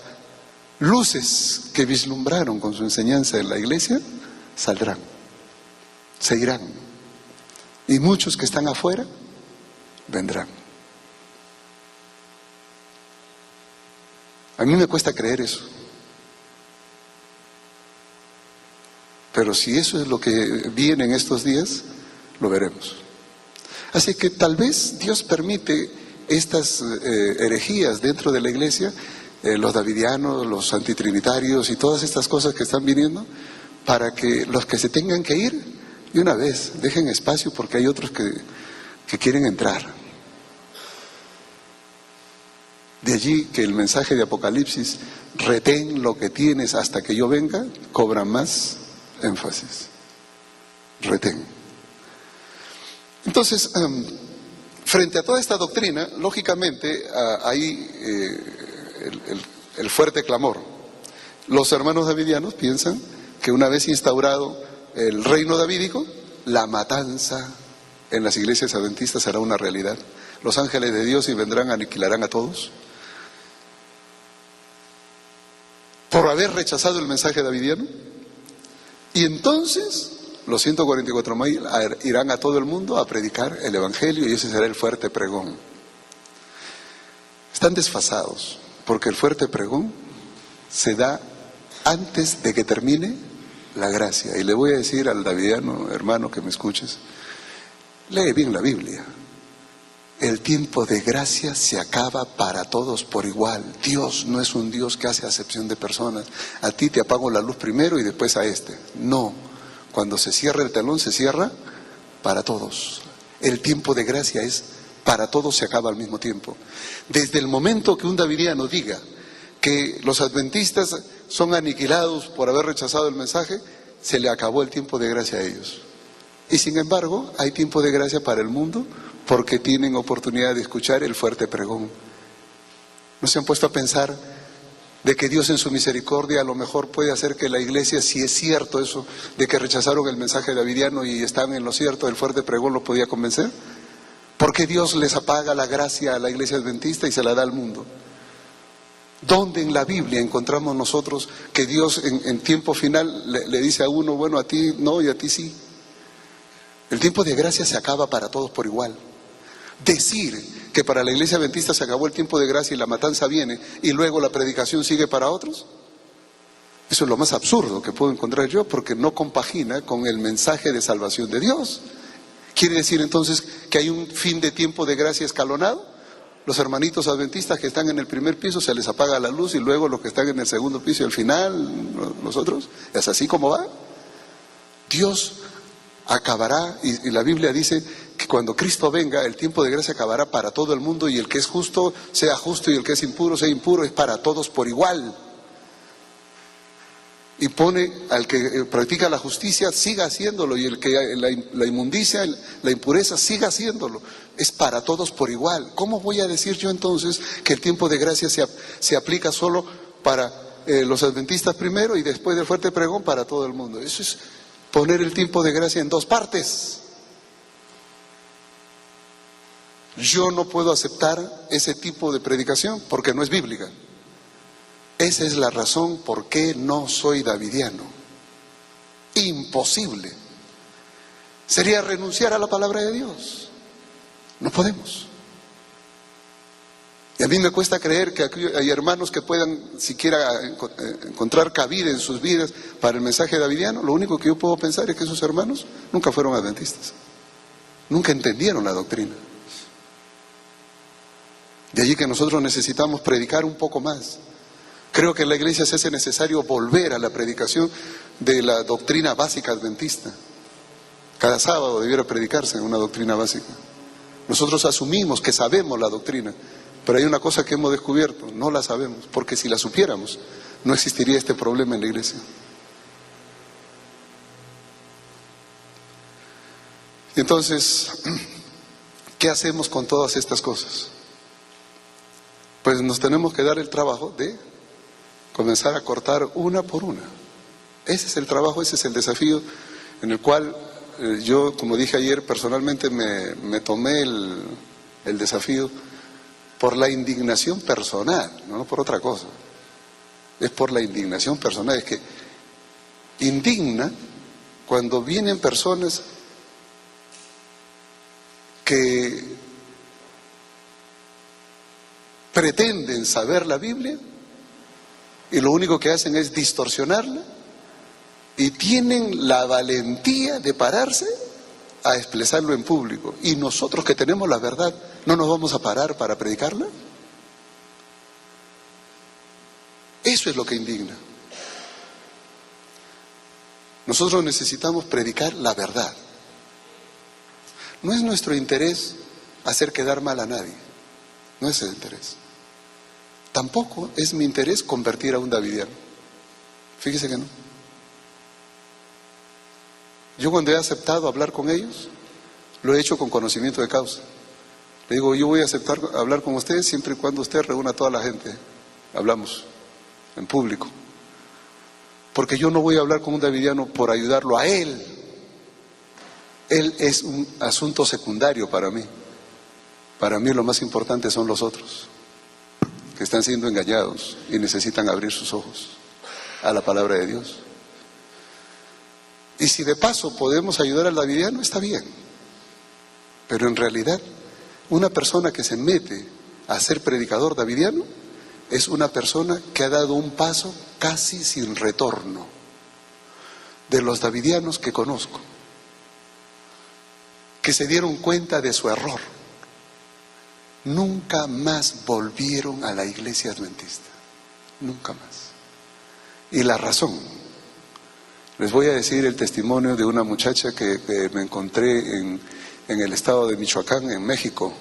luces que vislumbraron con su enseñanza en la iglesia, saldrán, se irán. Y muchos que están afuera, vendrán. A mí me cuesta creer eso. Pero si eso es lo que viene en estos días, lo veremos. Así que tal vez Dios permite estas herejías dentro de la iglesia, los davidianos, los antitrinitarios y todas estas cosas que están viniendo, para que los que se tengan que ir, de una vez, dejen espacio porque hay otros que quieren entrar. De allí que el mensaje de Apocalipsis, retén lo que tienes hasta que yo venga, cobra más énfasis. Retén. Entonces, frente a toda esta doctrina, lógicamente hay el fuerte clamor. Los hermanos davidianos piensan que una vez instaurado el reino davídico, la matanza en las iglesias adventistas será una realidad. Los ángeles de Dios y vendrán, aniquilarán a todos por haber rechazado el mensaje davidiano. Y entonces los 144.000 irán a todo el mundo a predicar el evangelio y ese será el fuerte pregón. Están desfasados porque el fuerte pregón se da antes de que termine la gracia. Y le voy a decir al davidiano hermano que me escuches, lee bien la Biblia. El tiempo de gracia se acaba para todos por igual. Dios no es un Dios que hace acepción de personas. A ti te apago la luz primero y después a este. No, cuando se cierra el telón se cierra para todos. El tiempo de gracia es para todos, se acaba al mismo tiempo. Desde el momento que un davidiano diga que los adventistas son aniquilados por haber rechazado el mensaje, se le acabó el tiempo de gracia a ellos. Y sin embargo, hay tiempo de gracia para el mundo porque tienen oportunidad de escuchar el fuerte pregón. ¿No se han puesto a pensar de que Dios en su misericordia a lo mejor puede hacer que la iglesia, si es cierto eso, de que rechazaron el mensaje davidiano y están en lo cierto, el fuerte pregón lo podía convencer? ¿Por qué Dios les apaga la gracia a la iglesia adventista y se la da al mundo? ¿Dónde en la Biblia encontramos nosotros que Dios en tiempo final le dice a uno, bueno, a ti no y a ti sí? El tiempo de gracia se acaba para todos por igual. Decir que para la iglesia adventista se acabó el tiempo de gracia y la matanza viene y luego la predicación sigue para otros, eso es lo más absurdo que puedo encontrar yo, porque no compagina con el mensaje de salvación de Dios. ¿Quiere decir entonces que hay un fin de tiempo de gracia escalonado? Los hermanitos adventistas que están en el primer piso se les apaga la luz y luego los que están en el segundo piso y al final, nosotros, ¿es así como va? Dios acabará, y la Biblia dice que cuando Cristo venga, el tiempo de gracia acabará para todo el mundo y el que es justo sea justo y el que es impuro sea impuro, es para todos por igual. Y pone al que practica la justicia, siga haciéndolo, y el que la inmundicia, la impureza, siga haciéndolo. Es para todos por igual. ¿Cómo voy a decir yo entonces que el tiempo de gracia se aplica solo para los adventistas primero y después del fuerte pregón para todo el mundo? Eso es poner el tiempo de gracia en dos partes. Yo no puedo aceptar ese tipo de predicación porque no es bíblica. Esa es la razón por qué no soy davidiano. Imposible. Sería renunciar a la palabra de Dios. No podemos. Y a mí me cuesta creer que aquí hay hermanos que puedan siquiera encontrar cabida en sus vidas para el mensaje davidiano. Lo único que yo puedo pensar es que esos hermanos nunca fueron adventistas. Nunca entendieron la doctrina. De allí que nosotros necesitamos predicar un poco más. Creo que en la iglesia se hace necesario volver a la predicación de la doctrina básica adventista. Cada sábado debiera predicarse una doctrina básica. Nosotros asumimos que sabemos la doctrina, pero hay una cosa que hemos descubierto: no la sabemos, porque si la supiéramos, no existiría este problema en la iglesia. Entonces, ¿qué hacemos con todas estas cosas? Pues nos tenemos que dar el trabajo de comenzar a cortar una por una. Ese es el trabajo, ese es el desafío en el cual yo, como dije ayer, personalmente me tomé el desafío por la indignación personal, no por otra cosa. Es por la indignación personal. Es que indigna cuando vienen personas que pretenden saber la Biblia y lo único que hacen es distorsionarla, y tienen la valentía de pararse a expresarlo en público. Y nosotros que tenemos la verdad, ¿no nos vamos a parar para predicarla? Eso es lo que indigna. Nosotros necesitamos predicar la verdad. No es nuestro interés hacer quedar mal a nadie. No es el interés. Tampoco es mi interés convertir a un davidiano. Fíjese que no. Yo cuando he aceptado hablar con ellos, lo he hecho con conocimiento de causa. Le digo, yo voy a aceptar hablar con ustedes siempre y cuando usted reúna a toda la gente. Hablamos en público. Porque yo no voy a hablar con un davidiano por ayudarlo a él. Él es un asunto secundario para mí. Para mí lo más importante son los otros, que están siendo engañados y necesitan abrir sus ojos a la palabra de Dios. Y si de paso podemos ayudar al davidiano, está bien. Pero en realidad, una persona que se mete a ser predicador davidiano es una persona que ha dado un paso casi sin retorno. De los davidianos que conozco, que se dieron cuenta de su error, nunca más volvieron a la iglesia adventista. Nunca más. Y la razón, les voy a decir el testimonio de una muchacha que me encontré en el estado de Michoacán, en México.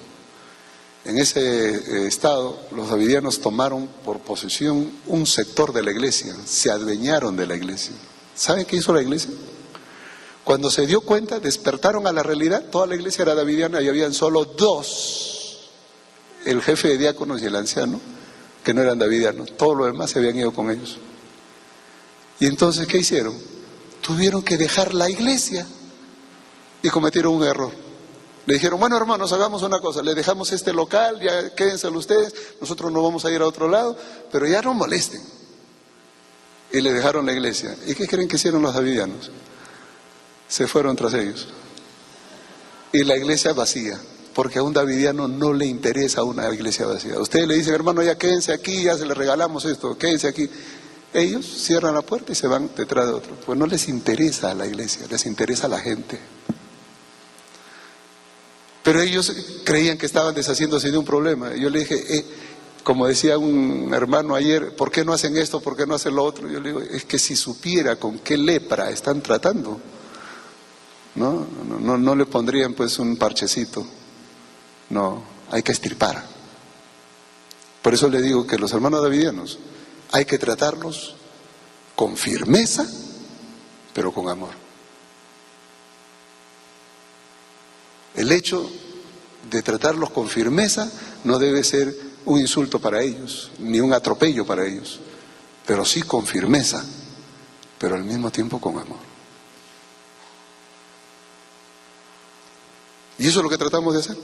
En ese estado, los davidianos tomaron por posesión un sector de la iglesia, se adueñaron de la iglesia. ¿Saben qué hizo la iglesia? Cuando se dio cuenta, despertaron a la realidad, toda la iglesia era davidiana y habían solo dos, el jefe de diáconos y el anciano, que no eran davidianos. Todos los demás se habían ido con ellos. Y entonces, ¿qué hicieron? Tuvieron que dejar la iglesia y cometieron un error. Le dijeron, bueno hermanos, hagamos una cosa, le dejamos este local, ya quédenselo ustedes, nosotros no vamos a ir a otro lado, pero ya no molesten. Y le dejaron la iglesia. ¿Y qué creen que hicieron los davidianos? Se fueron tras ellos. Y la iglesia vacía, porque a un davidiano no le interesa una iglesia vacía. Ustedes le dicen, hermano, ya quédense aquí, ya se le regalamos esto, quédense aquí. Ellos cierran la puerta y se van detrás de otro. Pues no les interesa a la iglesia, les interesa a la gente. Pero ellos creían que estaban deshaciéndose de un problema. Yo le dije, como decía un hermano ayer, ¿por qué no hacen esto? ¿Por qué no hacen lo otro? Yo le digo, es que si supiera con qué lepra están tratando, no le pondrían pues un parchecito. No, hay que extirpar. Por eso le digo que los hermanos davidianos hay que tratarlos con firmeza, pero con amor. El hecho de tratarlos con firmeza no debe ser un insulto para ellos, ni un atropello para ellos, pero sí con firmeza, pero al mismo tiempo con amor. Y eso es lo que tratamos de hacer.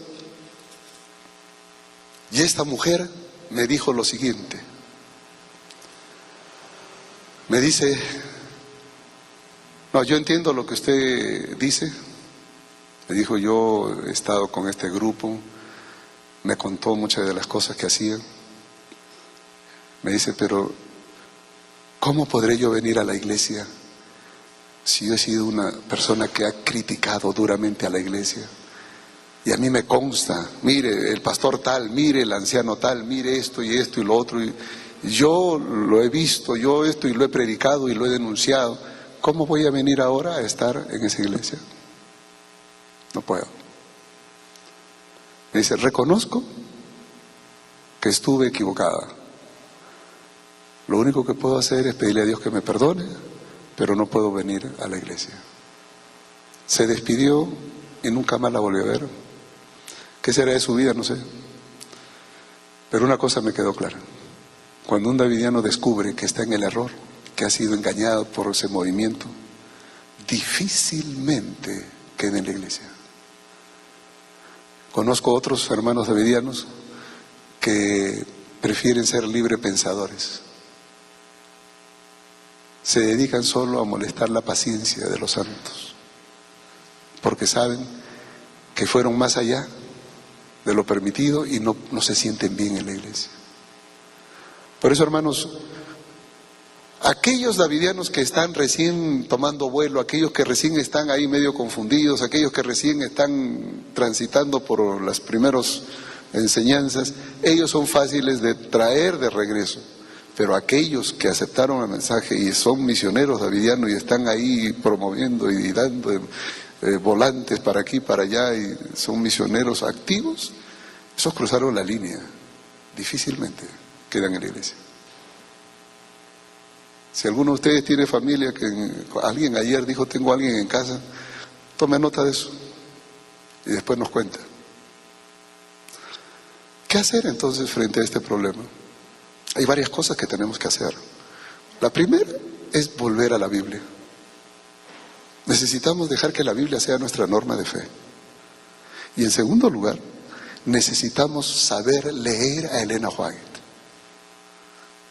Y esta mujer me dijo lo siguiente. Me dice, no, yo entiendo lo que usted dice. Me dijo, yo he estado con este grupo, me contó muchas de las cosas que hacían. Me dice, pero ¿cómo podré yo venir a la iglesia si yo he sido una persona que ha criticado duramente a la iglesia? Y a mí me consta, mire, el pastor tal, mire, el anciano tal, mire esto y lo otro. Y yo lo he visto, yo esto y lo he predicado y lo he denunciado. ¿Cómo voy a venir ahora a estar en esa iglesia? No puedo. Me dice, reconozco que estuve equivocada. Lo único que puedo hacer es pedirle a Dios que me perdone, pero no puedo venir a la iglesia. Se despidió y nunca más la volvió a ver. ¿Qué será de su vida? No sé. Pero una cosa me quedó clara. Cuando un davidiano descubre que está en el error, que ha sido engañado por ese movimiento, difícilmente queda en la iglesia. Conozco otros hermanos davidianos que prefieren ser librepensadores. Se dedican solo a molestar la paciencia de los santos, porque saben que fueron más allá de lo permitido y no se sienten bien en la iglesia. Por eso, hermanos, aquellos davidianos que están recién tomando vuelo, aquellos que recién están ahí medio confundidos, aquellos que recién están transitando por las primeras enseñanzas, ellos son fáciles de traer de regreso. Pero aquellos que aceptaron el mensaje y son misioneros davidianos y están ahí promoviendo y dando volantes para aquí, para allá, y son misioneros activos, esos cruzaron la línea, difícilmente quedan en la iglesia. Si alguno de ustedes tiene familia, que alguien ayer dijo, tengo a alguien en casa, tome nota de eso y después nos cuenta. ¿Qué hacer entonces frente a este problema? Hay varias cosas que tenemos que hacer. La primera es volver a la Biblia. Necesitamos dejar que la Biblia sea nuestra norma de fe. Y en segundo lugar, necesitamos saber leer a Elena White,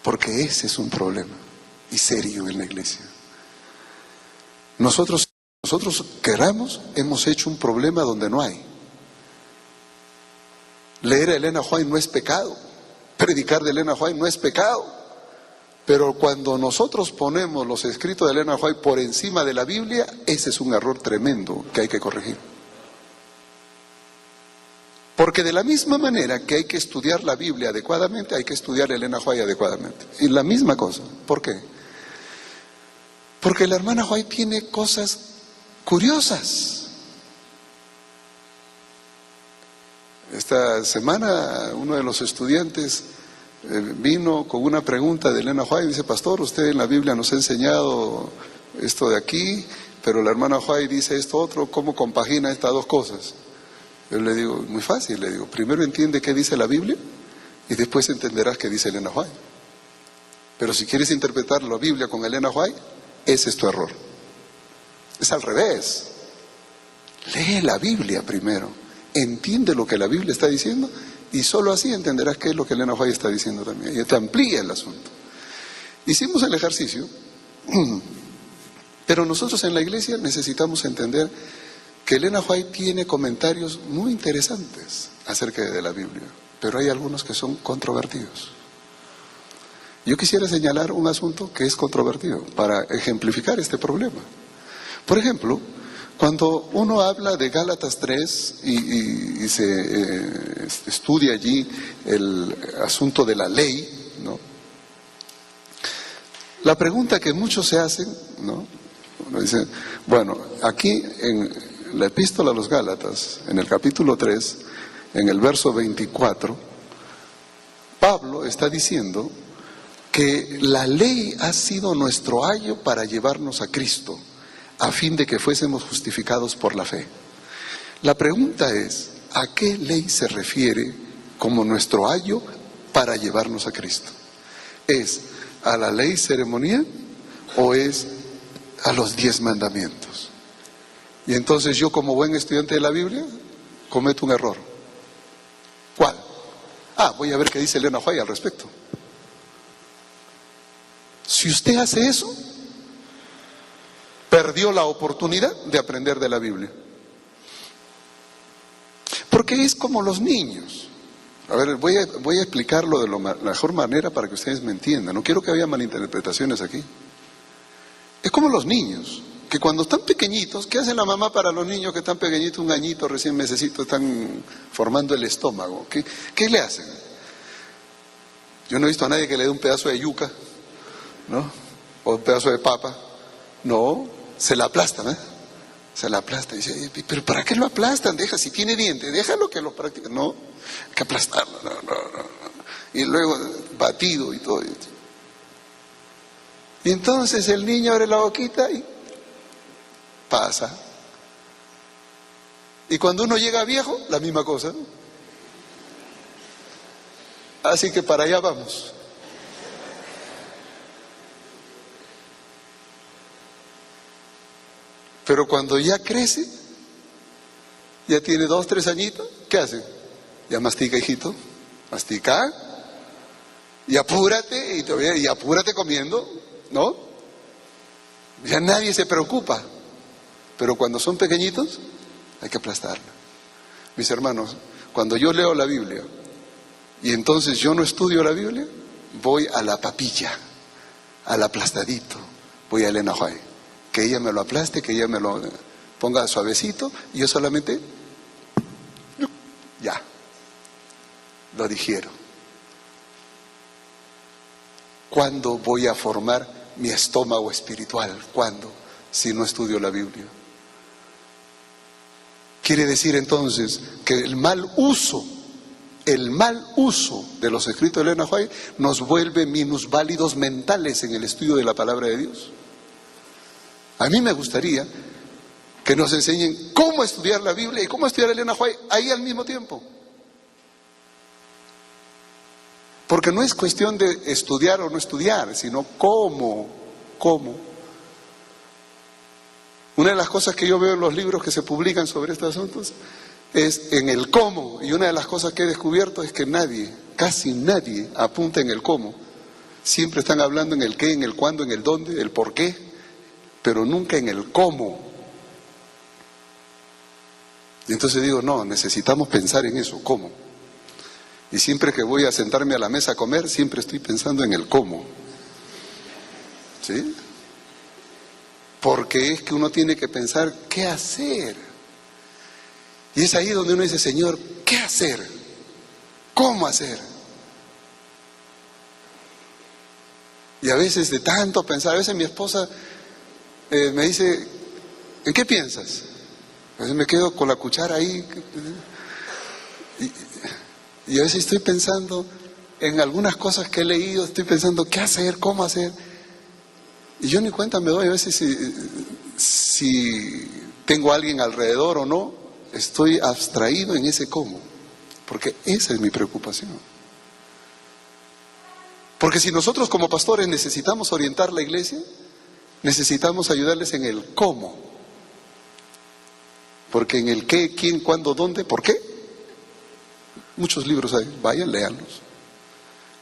porque ese es un problema y serio en la iglesia. Nosotros queramos, hemos hecho un problema donde no hay. Leer a Elena White no es pecado, predicar de Elena White no es pecado, pero cuando nosotros ponemos los escritos de Elena White por encima de la Biblia, ese es un error tremendo que hay que corregir. Porque de la misma manera que hay que estudiar la Biblia adecuadamente, hay que estudiar a Elena White adecuadamente. Y la misma cosa. ¿Por qué? Porque la hermana White tiene cosas curiosas. Esta semana uno de los estudiantes vino con una pregunta de Elena White y dice, pastor, usted en la Biblia nos ha enseñado esto de aquí, pero la hermana White dice esto otro, ¿cómo compagina estas dos cosas? Yo le digo, muy fácil, le digo, primero entiende qué dice la Biblia y después entenderás qué dice Elena White. Pero si quieres interpretar la Biblia con Elena White, ese es tu error. Es al revés. Lee la Biblia primero, entiende lo que la Biblia está diciendo y solo así entenderás qué es lo que Elena White está diciendo también. Y te amplía el asunto. Hicimos el ejercicio, pero nosotros en la iglesia necesitamos entender que Elena White tiene comentarios muy interesantes acerca de la Biblia, pero hay algunos que son controvertidos. Yo quisiera señalar un asunto que es controvertido para ejemplificar este problema. Por ejemplo, cuando uno habla de Gálatas 3 y se estudia allí el asunto de la ley, ¿no? La pregunta que muchos se hacen, ¿no? Uno dice, bueno, aquí en la epístola a los Gálatas, en el capítulo 3, en el verso 24, Pablo está diciendo que la ley ha sido nuestro ayo para llevarnos a Cristo, a fin de que fuésemos justificados por la fe. La pregunta es, ¿a qué ley se refiere como nuestro ayo para llevarnos a Cristo? ¿Es a la ley ceremonial o es a los 10 mandamientos? Y entonces yo, como buen estudiante de la Biblia, cometo un error. ¿Cuál? Voy a ver qué dice Elena White al respecto. Si usted hace eso, perdió la oportunidad de aprender de la Biblia. Porque es como los niños. A ver, voy a explicarlo de la mejor manera para que ustedes me entiendan. No quiero que haya malinterpretaciones aquí. Es como los niños, que cuando están pequeñitos, ¿qué hace la mamá para los niños que están pequeñitos, un añito, recién mesecito, están formando el estómago? ¿Qué le hacen? Yo no he visto a nadie que le dé un pedazo de yuca, ¿no? O un pedazo de papa. No, se la aplastan, ¿eh? Se la aplastan. Y dice, ¿pero para qué lo aplastan? Deja, si tiene dientes, déjalo que lo practique. No, hay que aplastarlo, no. Y luego batido y todo. Y entonces el niño abre la boquita y pasa. Y cuando uno llega viejo, la misma cosa. Así que para allá vamos. Pero cuando ya crece, ya tiene 2, 3 añitos, ¿qué hace? Ya mastica, hijito, mastica, y apúrate, y apúrate comiendo, ¿no? Ya nadie se preocupa. Pero cuando son pequeñitos, hay que aplastarla. Mis hermanos, cuando yo leo la Biblia, y entonces yo no estudio la Biblia, voy a la papilla, al aplastadito, voy a Elena White. Que ella me lo aplaste, que ella me lo ponga suavecito, y yo solamente, ya, lo digiero. ¿Cuándo voy a formar mi estómago espiritual? ¿Cuándo? Si no estudio la Biblia. Quiere decir entonces que el mal uso de los escritos de Elena White nos vuelve minusválidos mentales en el estudio de la palabra de Dios. A mí me gustaría que nos enseñen cómo estudiar la Biblia y cómo estudiar a Elena White ahí al mismo tiempo. Porque no es cuestión de estudiar o no estudiar, sino cómo. Una de las cosas que yo veo en los libros que se publican sobre estos asuntos es en el cómo. Y una de las cosas que he descubierto es que casi nadie apunta en el cómo. Siempre están hablando en el qué, en el cuándo, en el dónde, el por qué, pero nunca en el cómo. Y entonces digo, no, necesitamos pensar en eso, cómo. Y siempre que voy a sentarme a la mesa a comer, siempre estoy pensando en el cómo. ¿Sí? Porque es que uno tiene que pensar qué hacer. Y es ahí donde uno dice, Señor, ¿qué hacer? ¿Cómo hacer? Y a veces de tanto pensar, a veces mi esposa me dice, ¿en qué piensas? A veces me quedo con la cuchara ahí y a veces estoy pensando en algunas cosas que he leído, estoy pensando qué hacer, cómo hacer, y yo ni cuenta me doy a veces si tengo a alguien alrededor o no. Estoy abstraído en ese cómo, porque esa es mi preocupación. Porque si nosotros como pastores necesitamos orientar la iglesia, necesitamos ayudarles en el cómo. Porque en el qué, quién, cuándo, dónde, por qué, muchos libros hay, vayan, léanlos.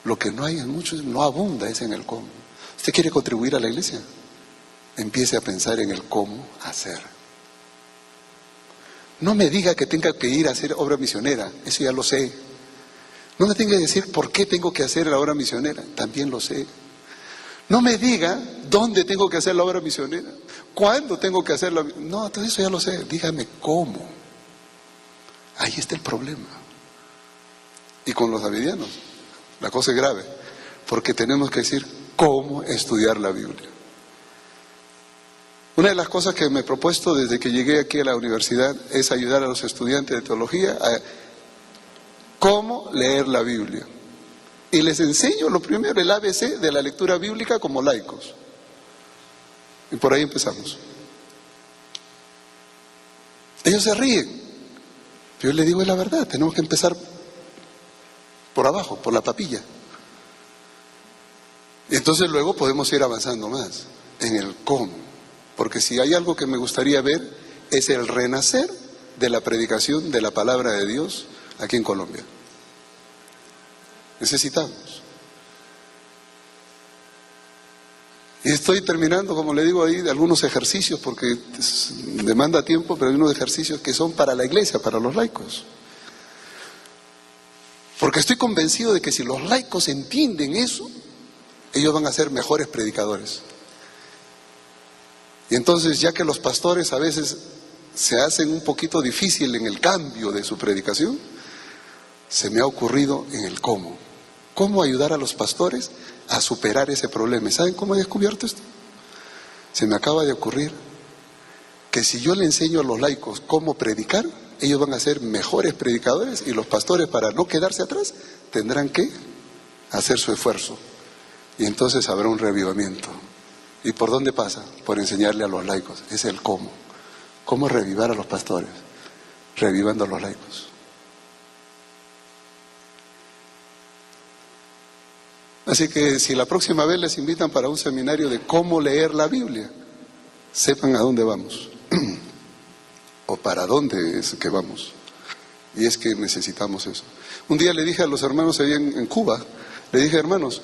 Lo que no hay en muchos, no abunda, es en el cómo. ¿Usted quiere contribuir a la iglesia? Empiece a pensar en el cómo hacer. No me diga que tenga que ir a hacer obra misionera, eso ya lo sé. No me tenga que decir por qué tengo que hacer la obra misionera, también lo sé. No me diga dónde tengo que hacer la obra misionera, cuándo tengo que hacerla. No, todo eso ya lo sé, dígame cómo. Ahí está el problema. Y con los davidianos, la cosa es grave, porque tenemos que decir cómo estudiar la Biblia. Una de las cosas que me he propuesto desde que llegué aquí a la universidad es ayudar a los estudiantes de teología a cómo leer la Biblia. Y les enseño lo primero, el ABC de la lectura bíblica como laicos. Y por ahí empezamos. Ellos se ríen. Yo les digo, es la verdad, tenemos que empezar por abajo, por la papilla. Y entonces luego podemos ir avanzando más en el cómo. Porque si hay algo que me gustaría ver es el renacer de la predicación de la palabra de Dios aquí en Colombia. Necesitamos. Y estoy terminando, como le digo ahí, de algunos ejercicios, porque demanda tiempo, pero hay unos ejercicios que son para la iglesia, para los laicos. Porque estoy convencido de que si los laicos entienden eso, ellos van a ser mejores predicadores. Y entonces, ya que los pastores a veces se hacen un poquito difícil en el cambio de su predicación, se me ha ocurrido en el cómo. ¿Cómo ayudar a los pastores a superar ese problema? ¿Saben cómo he descubierto esto? Se me acaba de ocurrir que si yo le enseño a los laicos cómo predicar, ellos van a ser mejores predicadores, y los pastores, para no quedarse atrás, tendrán que hacer su esfuerzo. Y entonces habrá un reavivamiento. ¿Y por dónde pasa? Por enseñarle a los laicos. Es el cómo. ¿Cómo reavivar a los pastores? Reavivando a los laicos. Así que si la próxima vez les invitan para un seminario de cómo leer la Biblia, sepan a dónde vamos o para dónde es que vamos. Y es que necesitamos eso. Un día le dije a los hermanos allá en Cuba, le dije: hermanos,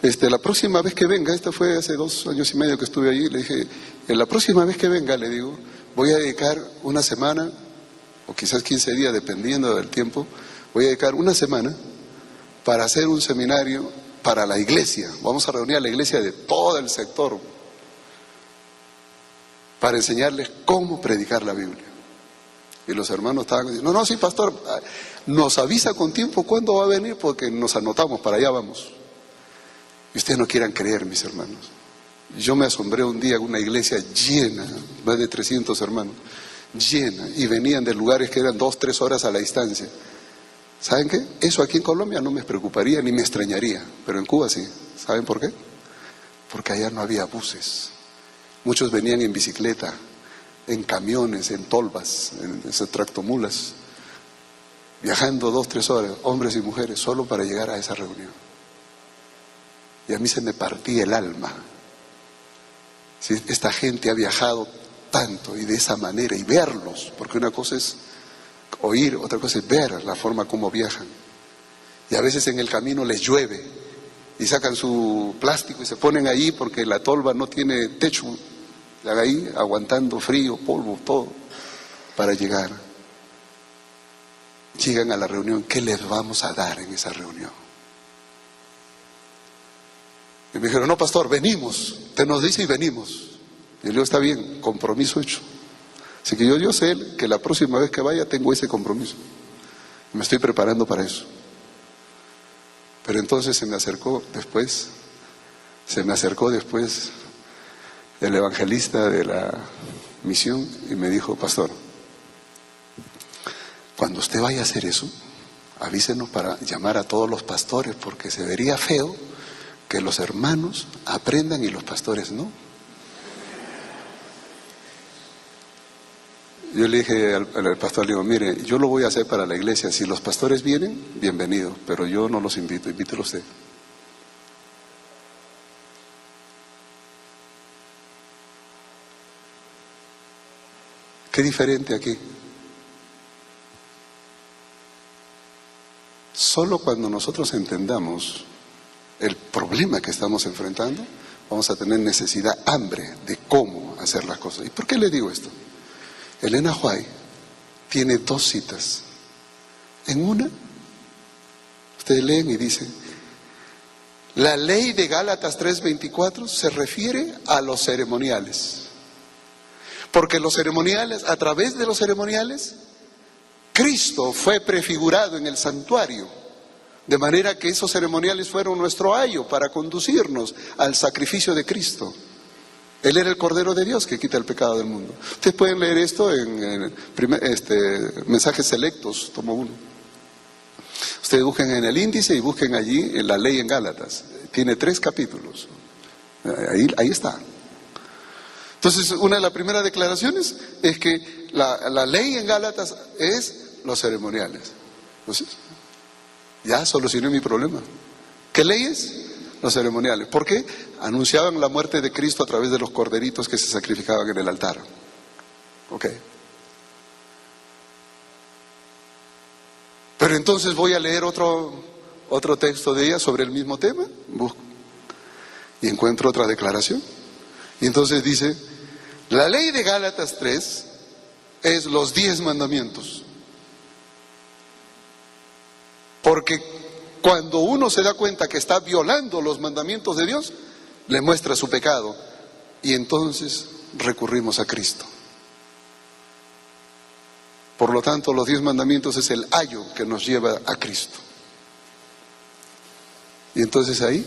la próxima vez que venga, esta fue hace 2 años y medio que estuve allí, le dije: en la próxima vez que venga, le digo, voy a dedicar una semana, o quizás 15 días, dependiendo del tiempo, voy a dedicar una semana para hacer un seminario para la iglesia. Vamos a reunir a la iglesia de todo el sector para enseñarles cómo predicar la Biblia. Y los hermanos estaban diciendo: no, sí, pastor, nos avisa con tiempo cuándo va a venir, porque nos anotamos, para allá vamos. Y ustedes no quieran creer, mis hermanos, yo me asombré un día en una iglesia llena, más de 300 hermanos, llena, y venían de lugares que eran 2-3 horas a la distancia. ¿Saben qué? Eso aquí en Colombia no me preocuparía ni me extrañaría, pero en Cuba sí. ¿Saben por qué? Porque allá no había buses. Muchos venían en bicicleta, en camiones, en tolvas, en esas tractomulas, viajando 2-3 horas, hombres y mujeres, solo para llegar a esa reunión. Y a mí se me partía el alma. ¿Sí? Esta gente ha viajado tanto y de esa manera, y verlos, porque una cosa es oír, otra cosa es ver la forma como viajan. Y a veces en el camino les llueve y sacan su plástico y se ponen ahí porque la tolva no tiene techo, ahí aguantando frío, polvo, todo, para llegar. Llegan a la reunión. ¿Qué les vamos a dar en esa reunión? Y me dijeron: no, pastor, venimos. Usted nos dice y venimos. Y yo le digo: está bien, compromiso hecho. Así que yo sé que la próxima vez que vaya tengo ese compromiso. Me estoy preparando para eso. Pero entonces se me acercó después el evangelista de la misión y me dijo: pastor, cuando usted vaya a hacer eso, avísenos para llamar a todos los pastores, porque se vería feo que los hermanos aprendan y los pastores no. Yo le dije al pastor, le digo: mire, yo lo voy a hacer para la iglesia. Si los pastores vienen, bienvenido, pero yo no los invito, invítelo usted. ¿Qué diferente aquí? Solo cuando nosotros entendamos el problema que estamos enfrentando, vamos a tener necesidad, hambre de cómo hacer las cosas. ¿Y por qué le digo esto? Elena White tiene 2 citas. En una, ustedes leen y dicen: la ley de Gálatas 3:24 se refiere a los ceremoniales. Porque los ceremoniales, a través de los ceremoniales, Cristo fue prefigurado en el santuario. De manera que esos ceremoniales fueron nuestro ayo para conducirnos al sacrificio de Cristo. Él era el Cordero de Dios que quita el pecado del mundo. Ustedes pueden leer esto en Mensajes Selectos, tomo 1. Ustedes busquen en el índice y busquen allí en la ley en Gálatas. Tiene 3 capítulos. Ahí está. Entonces, una de las primeras declaraciones es que la ley en Gálatas es los ceremoniales. Entonces, ya solucioné mi problema. ¿Qué leyes? Los ceremoniales. ¿Por qué? Anunciaban la muerte de Cristo a través de los corderitos que se sacrificaban en el altar. Ok. Pero entonces voy a leer otro otro texto de ella sobre el mismo tema, busco y encuentro otra declaración. Y entonces dice, la ley de Gálatas 3 es los 10 mandamientos. Porque cuando uno se da cuenta que está violando los mandamientos de Dios, le muestra su pecado. Y entonces recurrimos a Cristo. Por lo tanto, los 10 mandamientos es el ayo que nos lleva a Cristo. Y entonces ahí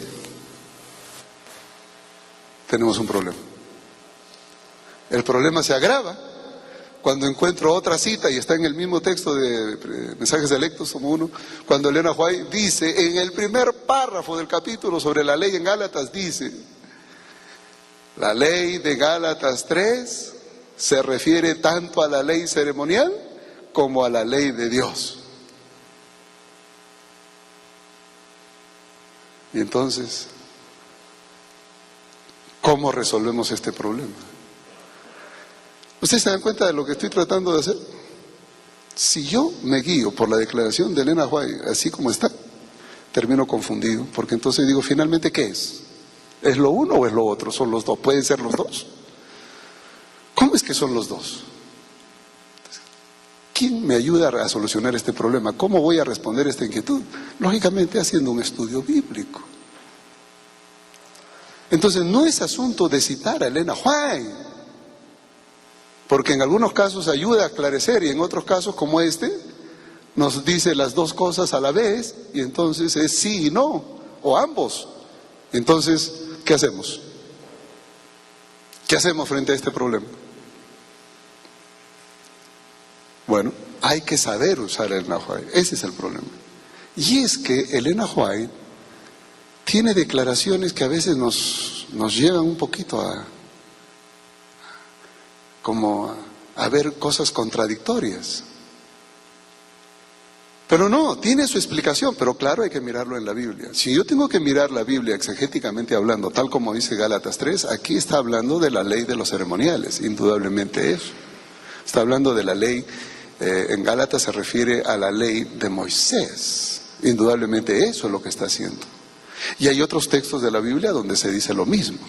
tenemos un problema. El problema se agrava cuando encuentro otra cita, y está en el mismo texto de Mensajes Selectos, como uno, cuando Elena White dice, en el primer párrafo del capítulo sobre la ley en Gálatas, dice, la ley de Gálatas 3 se refiere tanto a la ley ceremonial como a la ley de Dios. Y entonces, ¿cómo resolvemos este problema? ¿Ustedes se dan cuenta de lo que estoy tratando de hacer? Si yo me guío por la declaración de Elena White, así como está, termino confundido, porque entonces digo, finalmente, ¿qué es? ¿Es lo uno o es lo otro? ¿Son los dos? ¿Pueden ser los dos? ¿Cómo es que son los dos? ¿Quién me ayuda a solucionar este problema? ¿Cómo voy a responder esta inquietud? Lógicamente haciendo un estudio bíblico. Entonces no es asunto de citar a Elena White, porque en algunos casos ayuda a aclarecer y en otros casos como este nos dice las dos cosas a la vez y entonces es sí y no, o ambos. Entonces, ¿qué hacemos? ¿Qué hacemos frente a este problema? Bueno, hay que saber usar a Elena White, ese es el problema. Y es que Elena White tiene declaraciones que a veces nos llevan un poquito a ver cosas contradictorias. Pero no, tiene su explicación, pero claro, hay que mirarlo en la Biblia. Si yo tengo que mirar la Biblia exegéticamente hablando, tal como dice Gálatas 3, aquí está hablando de la ley de los ceremoniales, indudablemente eso. Está hablando de la ley, en Gálatas se refiere a la ley de Moisés, indudablemente eso es lo que está haciendo. Y hay otros textos de la Biblia donde se dice lo mismo.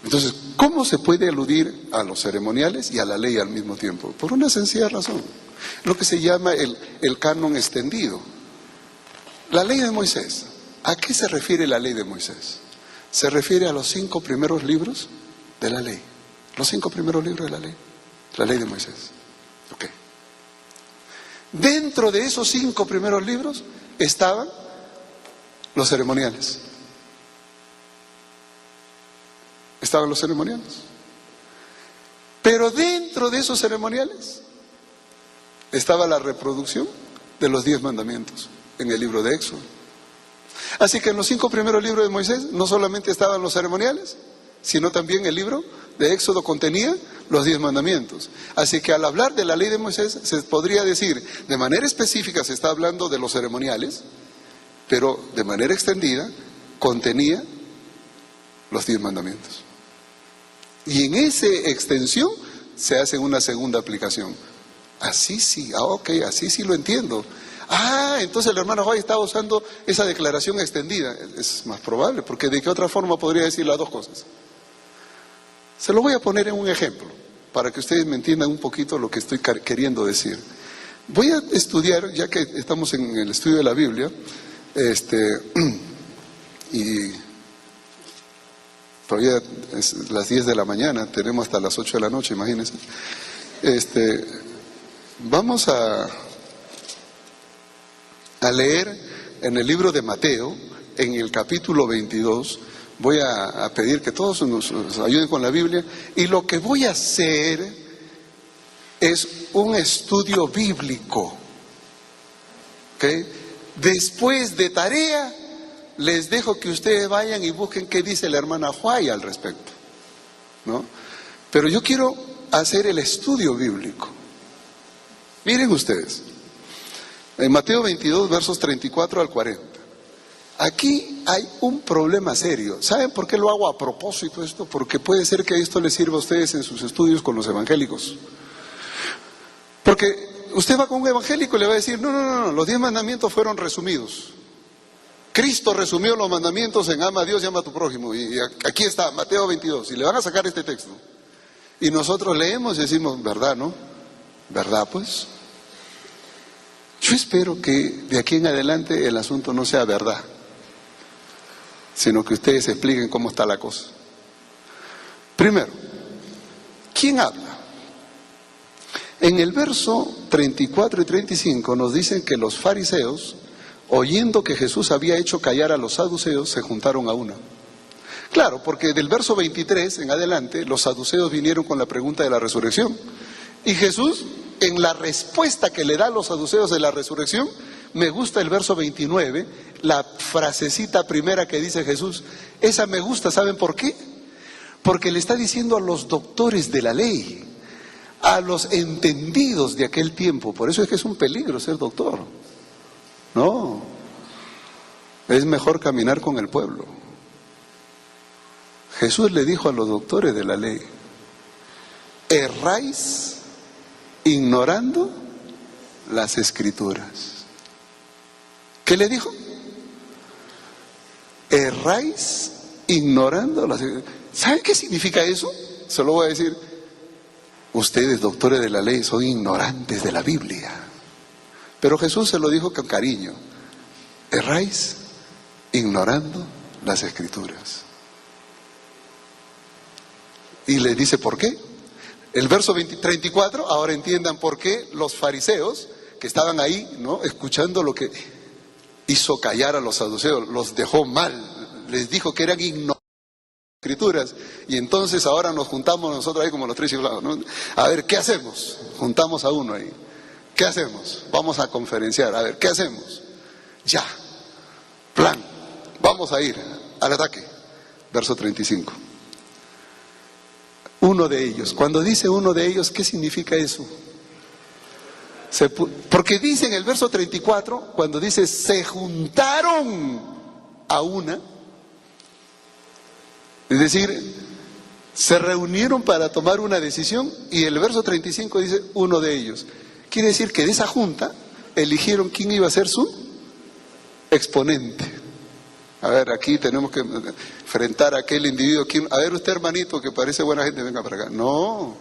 Entonces, ¿cómo se puede aludir a los ceremoniales y a la ley al mismo tiempo? Por una sencilla razón, lo que se llama el canon extendido. La ley de Moisés, ¿a qué se refiere la ley de Moisés? Se refiere a los 5 primeros libros de la ley, los 5 primeros libros de la ley de Moisés. Ok. Dentro de esos 5 primeros libros estaban los ceremoniales. Estaban los ceremoniales. Pero dentro de esos ceremoniales estaba la reproducción de los 10 mandamientos en el libro de Éxodo. Así que en los 5 primeros libros de Moisés no solamente estaban los ceremoniales, sino también el libro de Éxodo contenía los 10 mandamientos. Así que al hablar de la ley de Moisés se podría decir, de manera específica se está hablando de los ceremoniales, pero de manera extendida contenía los 10 mandamientos. Y en esa extensión se hace una segunda aplicación. Así sí, ok, así sí lo entiendo. Entonces el hermano White estaba usando esa declaración extendida. Es más probable, porque ¿de qué otra forma podría decir las dos cosas? Se lo voy a poner en un ejemplo, para que ustedes me entiendan un poquito lo que estoy queriendo decir. Voy a estudiar, ya que estamos en el estudio de la Biblia, y todavía es las 10 de la mañana, tenemos hasta las 8 de la noche, imagínense. Vamos a leer en el libro de Mateo, en el capítulo 22, voy a pedir que todos nos ayuden con la Biblia, y lo que voy a hacer es un estudio bíblico, ¿ok? Después de tarea, les dejo que ustedes vayan y busquen qué dice la hermana White al respecto, ¿no? Pero yo quiero hacer el estudio bíblico. Miren ustedes, en Mateo 22, versos 34 al 40. Aquí hay un problema serio. ¿Saben por qué lo hago a propósito esto? Porque puede ser que esto les sirva a ustedes en sus estudios con los evangélicos. Porque usted va con un evangélico y le va a decir, no, los 10 mandamientos fueron resumidos. Cristo resumió los mandamientos en ama a Dios y ama a tu prójimo. Y aquí está, Mateo 22. Y le van a sacar este texto. Y nosotros leemos y decimos, ¿verdad, no? ¿Verdad, pues? Yo espero que de aquí en adelante el asunto no sea verdad, sino que ustedes expliquen cómo está la cosa. Primero, ¿quién habla? En el verso 34 y 35 nos dicen que los fariseos, oyendo que Jesús había hecho callar a los saduceos, se juntaron a una. Claro, porque del verso 23 en adelante, los saduceos vinieron con la pregunta de la resurrección. Y Jesús, en la respuesta que le da a los saduceos de la resurrección, me gusta el verso 29, la frasecita primera que dice Jesús. Esa me gusta, ¿saben por qué? Porque le está diciendo a los doctores de la ley, a los entendidos de aquel tiempo. Por eso es que es un peligro ser doctor. No, es mejor caminar con el pueblo. Jesús le dijo a los doctores de la ley, erráis ignorando las escrituras. ¿Qué le dijo? Erráis ignorando las escrituras. ¿Saben qué significa eso? Se lo voy a decir. Ustedes, doctores de la ley, son ignorantes de la Biblia. Pero Jesús se lo dijo con cariño. Erráis ignorando las escrituras. Y le dice, ¿por qué? El verso 34, ahora entiendan por qué los fariseos que estaban ahí, ¿no?, escuchando lo que hizo callar a los saduceos, los dejó mal, les dijo que eran ignorantes de las escrituras. Y entonces ahora nos juntamos nosotros ahí como los tres chiflados, ¿no? A ver, ¿qué hacemos? Juntamos a uno ahí. ¿Qué hacemos? Vamos a conferenciar. A ver, ¿qué hacemos? Ya. Plan. Vamos a ir al ataque. Verso 35. Uno de ellos. Cuando dice uno de ellos, ¿qué significa eso? Porque dice en el verso 34, cuando dice se juntaron a una, es decir, se reunieron para tomar una decisión, y el verso 35 dice uno de ellos. Quiere decir que de esa junta eligieron quién iba a ser su exponente. A ver, aquí tenemos que enfrentar a aquel individuo. A ver, usted, hermanito, que parece buena gente, venga para acá. No.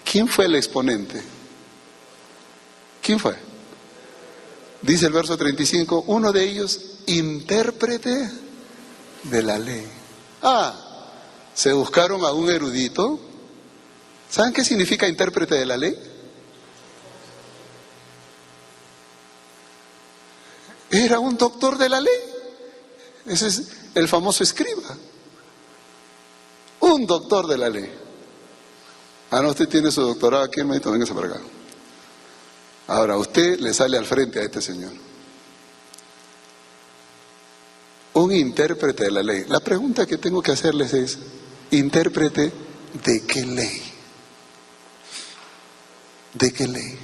¿Quién fue el exponente? ¿Quién fue? Dice el verso 35, uno de ellos, intérprete de la ley. Se buscaron a un erudito. ¿Saben qué significa intérprete de la ley? Era un doctor de la ley. Ese es el famoso escriba. Un doctor de la ley. No, usted tiene su doctorado aquí, hermanito, véngase para acá. Ahora, usted le sale al frente a este señor. Un intérprete de la ley. La pregunta que tengo que hacerles es, ¿intérprete de qué ley? ¿De qué ley?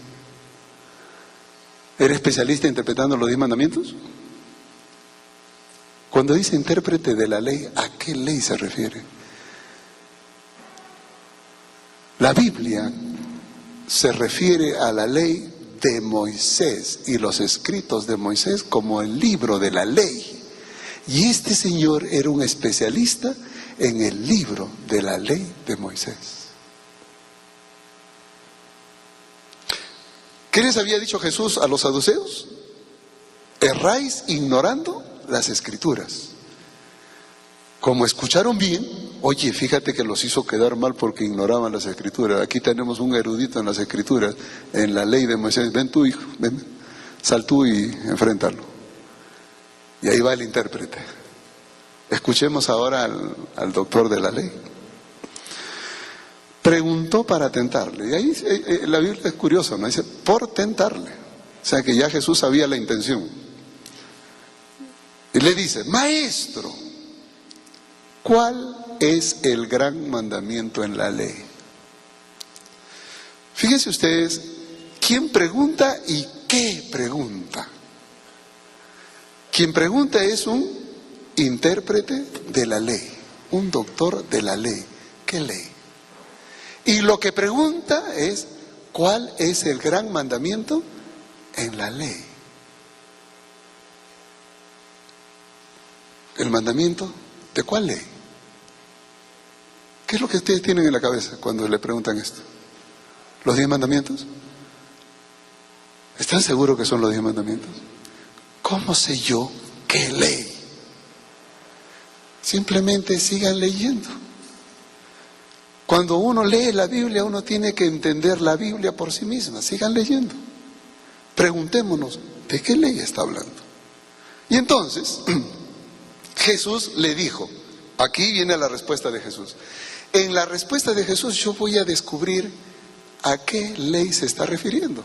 ¿Eres especialista interpretando los 10 mandamientos? Cuando dice intérprete de la ley, ¿a qué ley se refiere? La Biblia se refiere a la ley de Moisés y los escritos de Moisés como el libro de la ley. Y este señor era un especialista en el libro de la ley de Moisés. ¿Qué les había dicho Jesús a los saduceos? Erráis ignorando las escrituras. Como escucharon bien, oye, fíjate que los hizo quedar mal porque ignoraban las escrituras. Aquí tenemos un erudito en las escrituras, en la ley de Moisés. Ven tu hijo, ven, sal tú y enfréntalo. Y ahí va el intérprete. Escuchemos ahora al doctor de la ley. Preguntó para tentarle. Y ahí la Biblia es curiosa, ¿no? Dice, por tentarle. O sea que ya Jesús sabía la intención. Y le dice, maestro, ¿cuál es el gran mandamiento en la ley? Fíjense ustedes, ¿quién pregunta y qué pregunta? Quien pregunta es un intérprete de la ley, un doctor de la ley. ¿Qué ley? Y lo que pregunta es, ¿cuál es el gran mandamiento en la ley? ¿El mandamiento de cuál ley? ¿Qué es lo que ustedes tienen en la cabeza cuando le preguntan esto? ¿Los 10 mandamientos? ¿Están seguros que son los 10 mandamientos? ¿Cómo sé yo qué ley? Simplemente sigan leyendo. Cuando uno lee la Biblia, uno tiene que entender la Biblia por sí misma. Sigan leyendo. Preguntémonos, ¿de qué ley está hablando? Y entonces, Jesús le dijo, aquí viene la respuesta de Jesús. En la respuesta de Jesús yo voy a descubrir a qué ley se está refiriendo.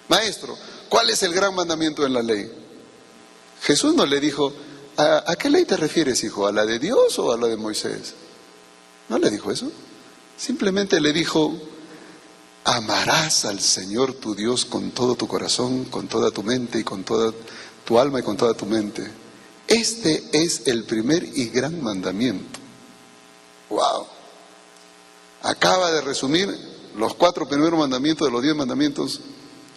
Maestro, ¿cuál es el gran mandamiento en la ley? Jesús no le dijo, ¿a qué ley te refieres, hijo? ¿A la de Dios o a la de Moisés? No le dijo eso. Simplemente le dijo, amarás al Señor tu Dios con todo tu corazón, con toda tu mente y con toda tu alma y con toda tu mente. Este es el primer y gran mandamiento. ¡Wow! Acaba de resumir los 4 primeros mandamientos de los 10 mandamientos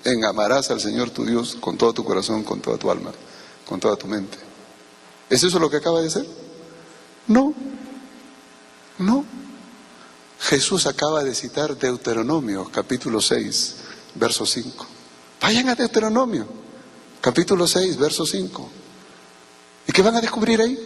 en amarás al Señor tu Dios con todo tu corazón, con toda tu alma, con toda tu mente. ¿Es eso lo que acaba de hacer? No, no. Jesús acaba de citar Deuteronomio, capítulo 6, verso 5. Vayan a Deuteronomio, capítulo 6, verso 5. ¿Y qué van a descubrir ahí?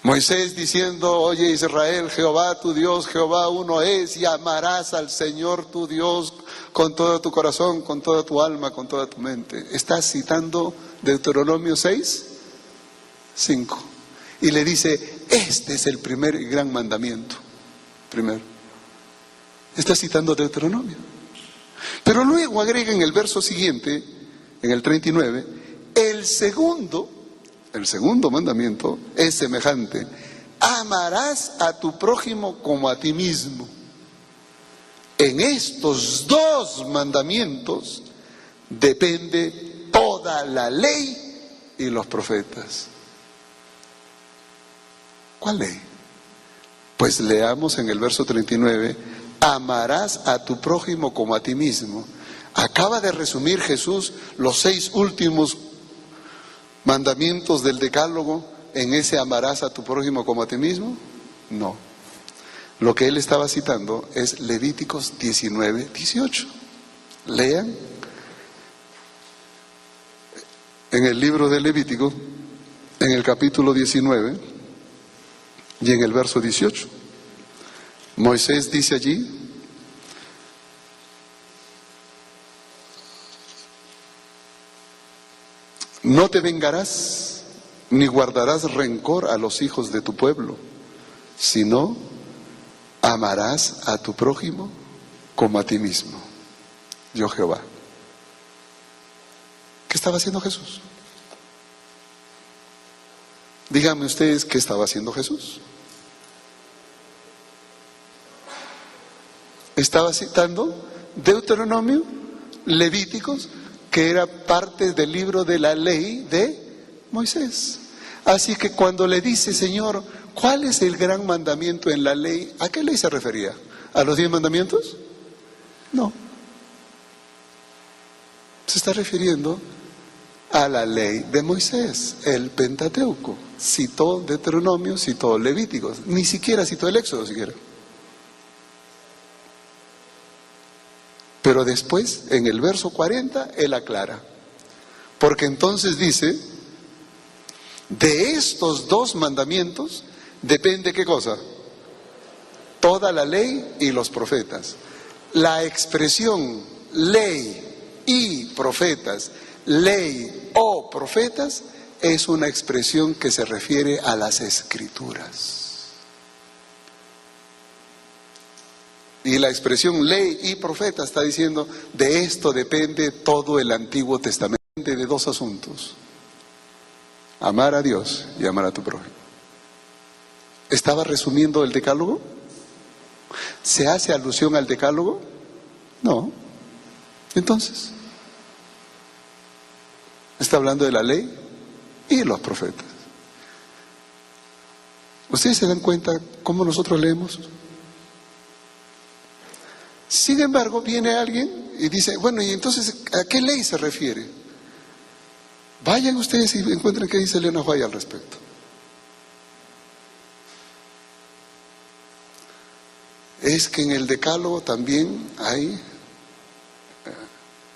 Moisés diciendo, oye Israel, Jehová tu Dios, Jehová uno es, y amarás al Señor tu Dios con todo tu corazón, con toda tu alma, con toda tu mente. Está citando Deuteronomio 6, 5. Y le dice, este es el primer y gran mandamiento. Primero. Está citando Deuteronomio. Pero luego agrega en el verso siguiente, en el 39, el segundo mandamiento es semejante. Amarás a tu prójimo como a ti mismo. En estos 2 mandamientos depende toda la ley y los profetas. ¿Cuál ley? Pues leamos en el verso 39, amarás a tu prójimo como a ti mismo. Acaba de resumir Jesús los 6 últimos mandamientos del decálogo en ese amarás a tu prójimo como a ti mismo. No. Lo que él estaba citando es Levíticos 19, 18. Lean en el libro de Levítico, en el capítulo 19 y en el verso 18. Moisés dice allí, no te vengarás ni guardarás rencor a los hijos de tu pueblo, sino amarás a tu prójimo como a ti mismo. Yo Jehová. ¿Qué estaba haciendo Jesús? Díganme ustedes qué estaba haciendo Jesús. Estaba citando Deuteronomio, Levíticos, que era parte del libro de la ley de Moisés. Así que cuando le dice, Señor, ¿cuál es el gran mandamiento en la ley? ¿A qué ley se refería? ¿A los 10 mandamientos? No. Se está refiriendo a la ley de Moisés, el Pentateuco. Citó Deuteronomio, citó Levíticos, ni siquiera citó el Éxodo siquiera. Pero después, en el verso 40, él aclara. Porque entonces dice, de estos 2 mandamientos depende ¿qué cosa? Toda la ley y los profetas. La expresión ley y profetas, ley o profetas, es una expresión que se refiere a las Escrituras. Y la expresión ley y profeta está diciendo, de esto depende todo el Antiguo Testamento, de 2 asuntos. Amar a Dios y amar a tu prójimo. ¿Estaba resumiendo el decálogo? ¿Se hace alusión al decálogo? No. Entonces, está hablando de la ley y los profetas. ¿Ustedes se dan cuenta cómo nosotros leemos? Sin embargo, viene alguien y dice, bueno, ¿y entonces a qué ley se refiere? Vayan ustedes y encuentren qué dice Elena White al respecto. Es que en el Decálogo también hay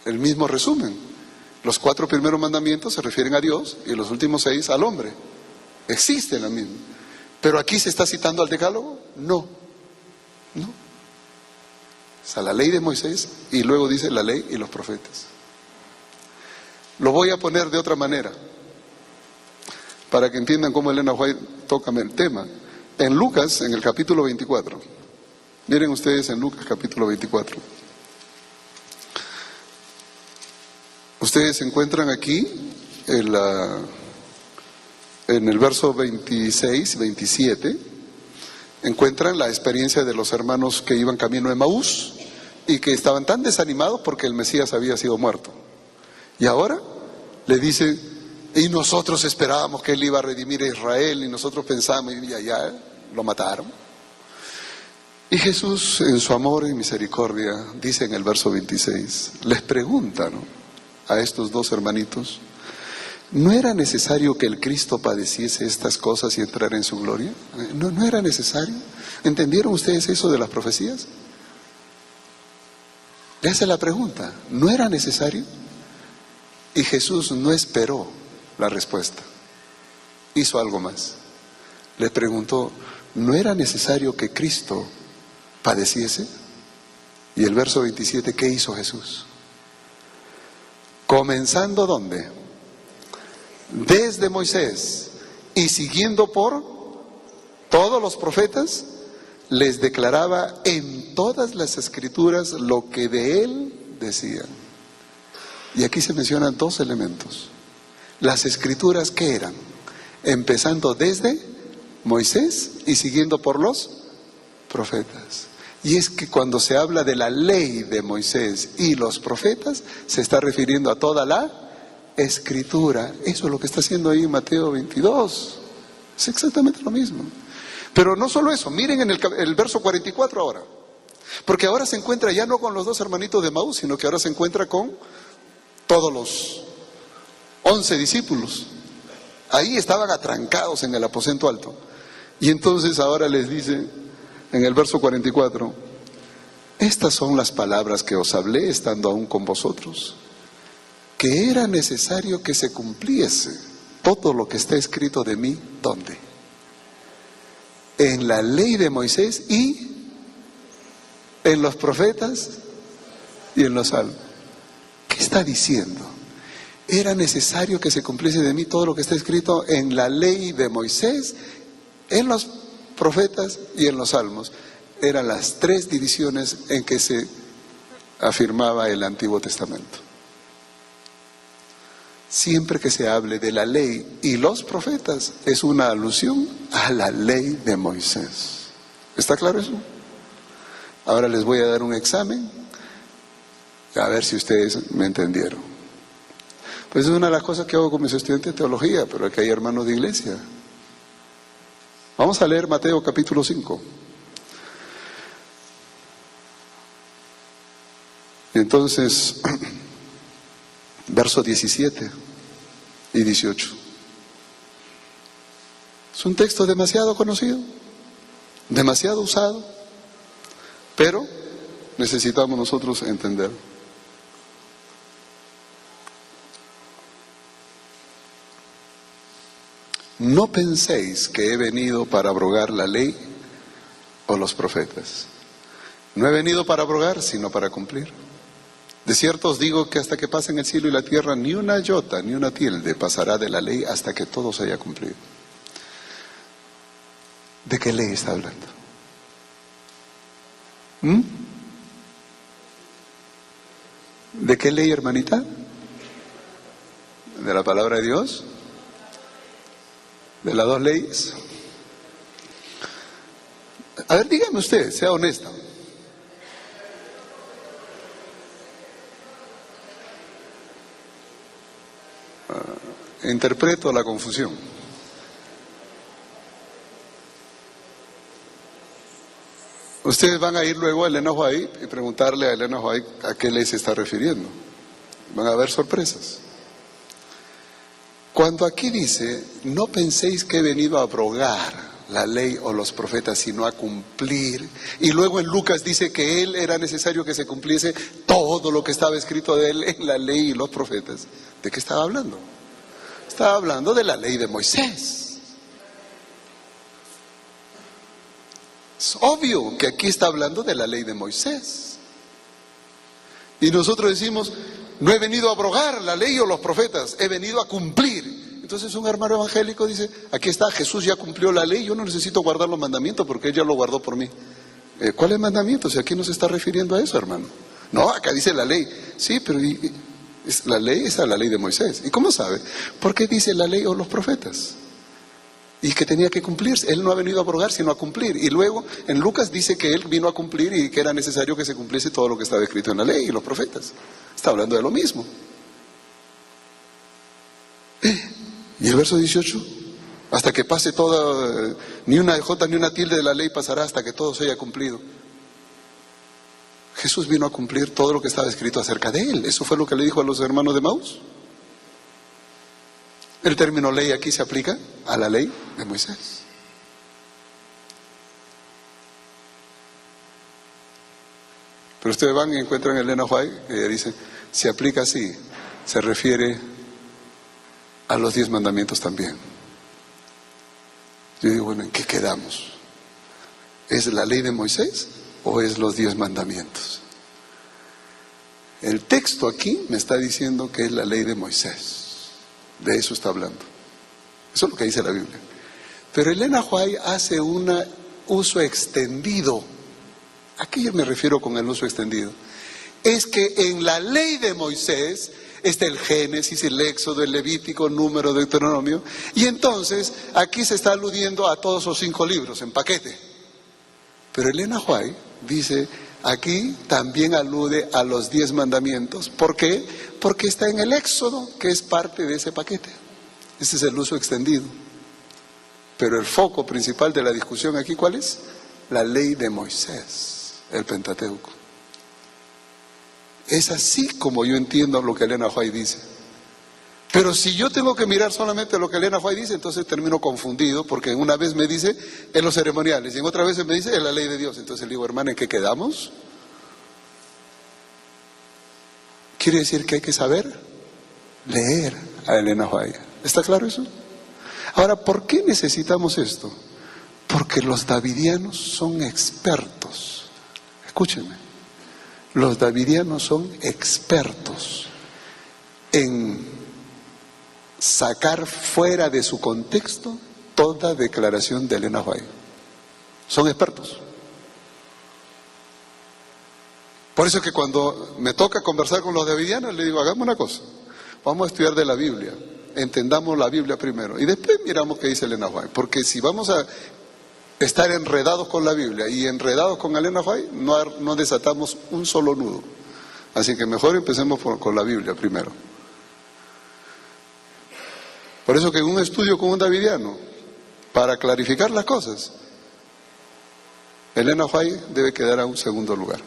el mismo resumen. Los 4 primeros mandamientos se refieren a Dios y los últimos 6 al hombre. Existe la misma. ¿Pero aquí se está citando al Decálogo? No. No. O sea, la ley de Moisés y luego dice la ley y los profetas. Lo voy a poner de otra manera para que entiendan cómo Elena White toca el tema. En Lucas, en el capítulo 24. Miren ustedes en Lucas capítulo 24. Ustedes se encuentran aquí en el verso 26, 27, encuentran la experiencia de los hermanos que iban camino de Emaús y que estaban tan desanimados porque el Mesías había sido muerto. Y ahora le dice, y nosotros esperábamos que él iba a redimir a Israel y nosotros pensamos, y ya lo mataron. Y Jesús, en su amor y misericordia, dice en el verso 26, les pregunta, ¿no?, a estos 2 hermanitos, ¿no era necesario que el Cristo padeciese estas cosas y entrara en su gloria? ¿No era necesario? ¿Entendieron ustedes eso de las profecías? Le hace la pregunta, ¿no era necesario? Y Jesús no esperó la respuesta, hizo algo más. Le preguntó, ¿no era necesario que Cristo padeciese? Y el verso 27, ¿qué hizo Jesús? Comenzando ¿dónde? Desde Moisés y siguiendo por todos los profetas, les declaraba en todas las escrituras lo que de él decían. Y aquí se mencionan 2 elementos. Las escrituras, ¿qué eran? Empezando desde Moisés y siguiendo por los profetas. Y es que cuando se habla de la ley de Moisés y los profetas, se está refiriendo a toda la escritura. Eso es lo que está haciendo ahí en Mateo 22. Es exactamente lo mismo. Pero no solo eso, miren en el verso 44 ahora. Porque ahora se encuentra ya no con los 2 hermanitos de Emaús, sino que ahora se encuentra con todos los 11 discípulos. Ahí estaban atrancados en el aposento alto. Y entonces ahora les dice en el verso 44, estas son las palabras que os hablé estando aún con vosotros, que era necesario que se cumpliese todo lo que está escrito de mí. ¿Dónde? En la ley de Moisés y en los profetas y en los salmos. ¿Qué está diciendo? Era necesario que se cumpliese de mí todo lo que está escrito en la ley de Moisés, en los profetas y en los salmos. Eran las 3 divisiones en que se afirmaba el Antiguo Testamento. Siempre que se hable de la ley y los profetas, es una alusión a la ley de Moisés. ¿Está claro eso? Ahora les voy a dar un examen, a ver si ustedes me entendieron. Pues es una de las cosas que hago con mis estudiantes de teología, pero aquí hay hermanos de iglesia. Vamos a leer Mateo capítulo 5. Entonces, versos 17 y 18. Es un texto demasiado conocido, demasiado usado, pero necesitamos nosotros entender. No penséis que he venido para abrogar la ley o los profetas. No he venido para abrogar, sino para cumplir. De cierto os digo que hasta que pasen el cielo y la tierra, ni una iota, ni una tilde pasará de la ley hasta que todo se haya cumplido. ¿De qué ley está hablando? ¿De qué ley, hermanita? ¿De la palabra de Dios? ¿De las 2 leyes? A ver, dígame usted, sea honesta. Interpreto la confusión. Ustedes van a ir luego a Elena White y preguntarle a Elena White a qué ley se está refiriendo. Van a haber sorpresas. Cuando aquí dice, no penséis que he venido a abrogar la ley o los profetas, sino a cumplir. Y luego en Lucas dice que él era necesario que se cumpliese todo lo que estaba escrito de él en la ley y los profetas. ¿De qué estaba hablando? Estaba hablando de la ley de Moisés. Es obvio que aquí está hablando de la ley de Moisés. Y nosotros decimos, no he venido a abrogar la ley o los profetas, he venido a cumplir. Entonces un hermano evangélico dice, aquí está, Jesús ya cumplió la ley, yo no necesito guardar los mandamientos porque Él ya lo guardó por mí. ¿Cuál es el mandamiento? Si aquí no se está refiriendo a eso, hermano. No, acá dice la ley. Sí, pero la ley es la ley de Moisés. ¿Y cómo sabe? ¿Por qué dice la ley o los profetas? Y que tenía que cumplirse. Él no ha venido a abrogar, sino a cumplir. Y luego en Lucas dice que Él vino a cumplir y que era necesario que se cumpliese todo lo que estaba escrito en la ley y los profetas. Está hablando de lo mismo. Y el verso 18, hasta que pase toda, ni una jota ni una tilde de la ley pasará hasta que todo se haya cumplido. Jesús vino a cumplir todo lo que estaba escrito acerca de Él. Eso fue lo que le dijo a los hermanos de Maús. El término ley aquí se aplica a la ley de Moisés. Pero ustedes van y encuentran en Elena White que ella dice, se aplica así, se refiere a los 10 mandamientos también. Yo digo, bueno, ¿en qué quedamos? ¿Es la ley de Moisés o es los 10 mandamientos? El texto aquí me está diciendo que es la ley de Moisés. De eso está hablando. Eso es lo que dice la Biblia. Pero Elena White hace un uso extendido. ¿A qué yo me refiero con el uso extendido? Es que en la ley de Moisés está el Génesis, el Éxodo, el Levítico, Número, Deuteronomio. Y entonces aquí se está aludiendo a todos los 5 libros en paquete. Pero Elena White dice, aquí también alude a los 10 mandamientos. ¿Por qué? Porque está en el Éxodo, que es parte de ese paquete. Ese es el uso extendido. Pero el foco principal de la discusión aquí, ¿cuál es? La ley de Moisés, el Pentateuco. Es así como yo entiendo lo que Elena White dice. Pero si yo tengo que mirar solamente lo que Elena White dice, entonces termino confundido, porque una vez me dice en los ceremoniales y en otra vez me dice en la ley de Dios. Entonces le digo, hermana, ¿en qué quedamos? Quiere decir que hay que saber leer a Elena White. ¿Está claro eso? Ahora, ¿por qué necesitamos esto? Porque los davidianos son expertos. Escúchenme. Los davidianos son expertos en sacar fuera de su contexto toda declaración de Elena White. Son expertos. Por eso que cuando me toca conversar con los davidianos, le digo, hagamos una cosa. Vamos a estudiar de la Biblia. Entendamos la Biblia primero. Y después miramos qué dice Elena White. Porque si vamos a estar enredados con la Biblia y enredados con Elena White, no desatamos un solo nudo. Así que mejor empecemos con la Biblia primero. Por eso que en un estudio con un davidiano, para clarificar las cosas, Elena White debe quedar a un segundo lugar.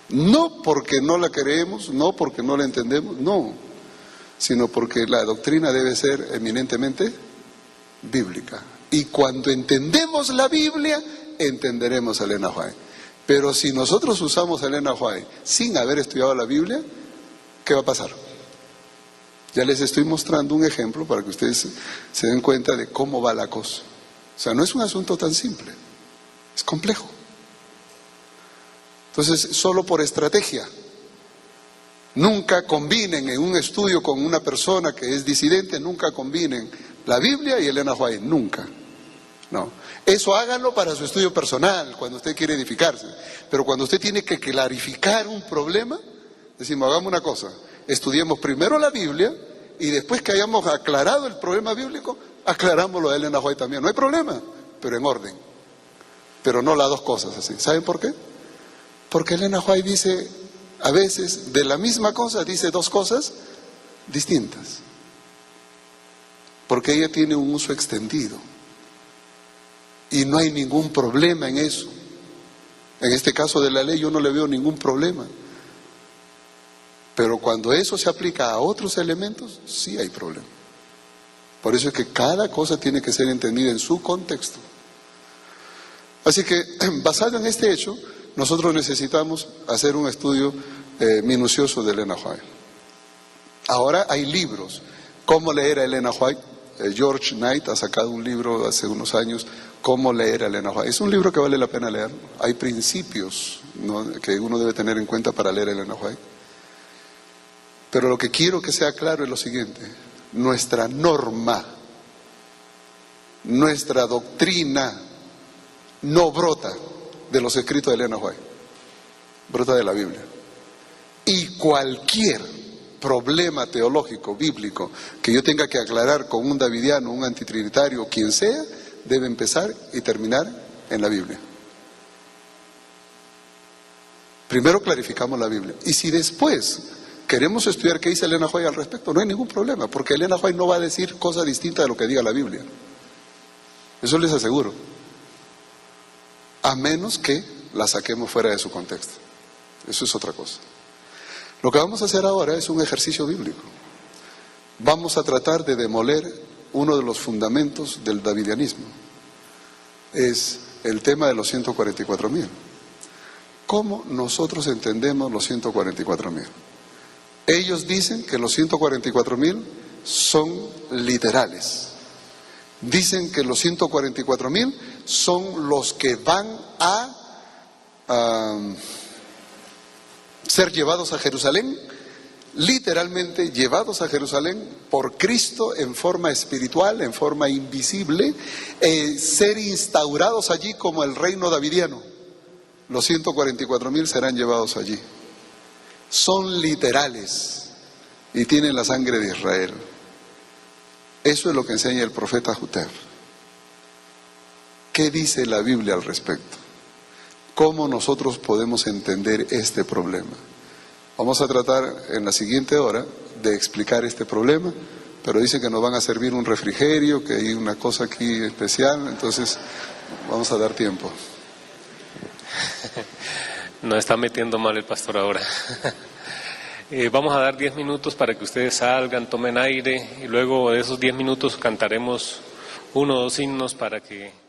No porque no la creemos, no porque no la entendemos, no, sino porque la doctrina debe ser eminentemente bíblica. Y cuando entendemos la Biblia, entenderemos a Elena White. Pero si nosotros usamos a Elena White sin haber estudiado la Biblia, ¿qué va a pasar? Ya les estoy mostrando un ejemplo para que ustedes se den cuenta de cómo va la cosa. O sea, no es un asunto tan simple, es complejo. Entonces, solo por estrategia, nunca combinen en un estudio con una persona que es disidente, nunca combinen la Biblia y Elena White, nunca. No, eso háganlo para su estudio personal, cuando usted quiere edificarse. Pero cuando usted tiene que clarificar un problema, decimos, hagamos una cosa, estudiemos primero la Biblia y después que hayamos aclarado el problema bíblico, aclarámoslo a Elena White también. No hay problema, pero en orden. Pero no las dos cosas así. ¿Saben por qué? Porque Elena White dice, a veces, de la misma cosa, dice dos cosas distintas. Porque ella tiene un uso extendido. Y no hay ningún problema en eso. En este caso de la ley yo no le veo ningún problema. Pero cuando eso se aplica a otros elementos, sí hay problema. Por eso es que cada cosa tiene que ser entendida en su contexto. Así que, basado en este hecho, nosotros necesitamos hacer un estudio minucioso de Elena White. Ahora hay libros. ¿Cómo leer a Elena White? George Knight ha sacado un libro hace unos años, ¿Cómo leer a Elena White? Es un libro que vale la pena leer. Hay principios, ¿no?, que uno debe tener en cuenta para leer a Elena White. Pero lo que quiero que sea claro es lo siguiente: nuestra norma, nuestra doctrina no brota de los escritos de Elena White, brota de la Biblia. Y cualquier problema teológico, bíblico, que yo tenga que aclarar con un davidiano, un antitrinitario, quien sea, debe empezar y terminar en la Biblia. Primero clarificamos la Biblia. Y si después queremos estudiar qué dice Elena White al respecto, no hay ningún problema, porque Elena White no va a decir cosas distintas de lo que diga la Biblia. Eso les aseguro. A menos que la saquemos fuera de su contexto. Eso es otra cosa. Lo que vamos a hacer ahora es un ejercicio bíblico. Vamos a tratar de demoler uno de los fundamentos del davidianismo. Es el tema de los 144,000. ¿Cómo nosotros entendemos los 144,000? Ellos dicen que los 144,000 son literales. Dicen que los 144,000 son los que van a ser llevados a Jerusalén, literalmente llevados a Jerusalén por Cristo en forma espiritual, en forma invisible, ser instaurados allí como el reino davidiano. Los 144,000 serán llevados allí. Son literales y tienen la sangre de Israel. Eso es lo que enseña el profeta Juter. ¿Qué dice la Biblia al respecto? ¿Cómo nosotros podemos entender este problema? Vamos a tratar en la siguiente hora de explicar este problema, pero dicen que nos van a servir un refrigerio, que hay una cosa aquí especial, entonces vamos a dar tiempo. Nos está metiendo mal el pastor ahora. Vamos a dar 10 minutos para que ustedes salgan, tomen aire, y luego de esos 10 minutos cantaremos 1 o 2 himnos para que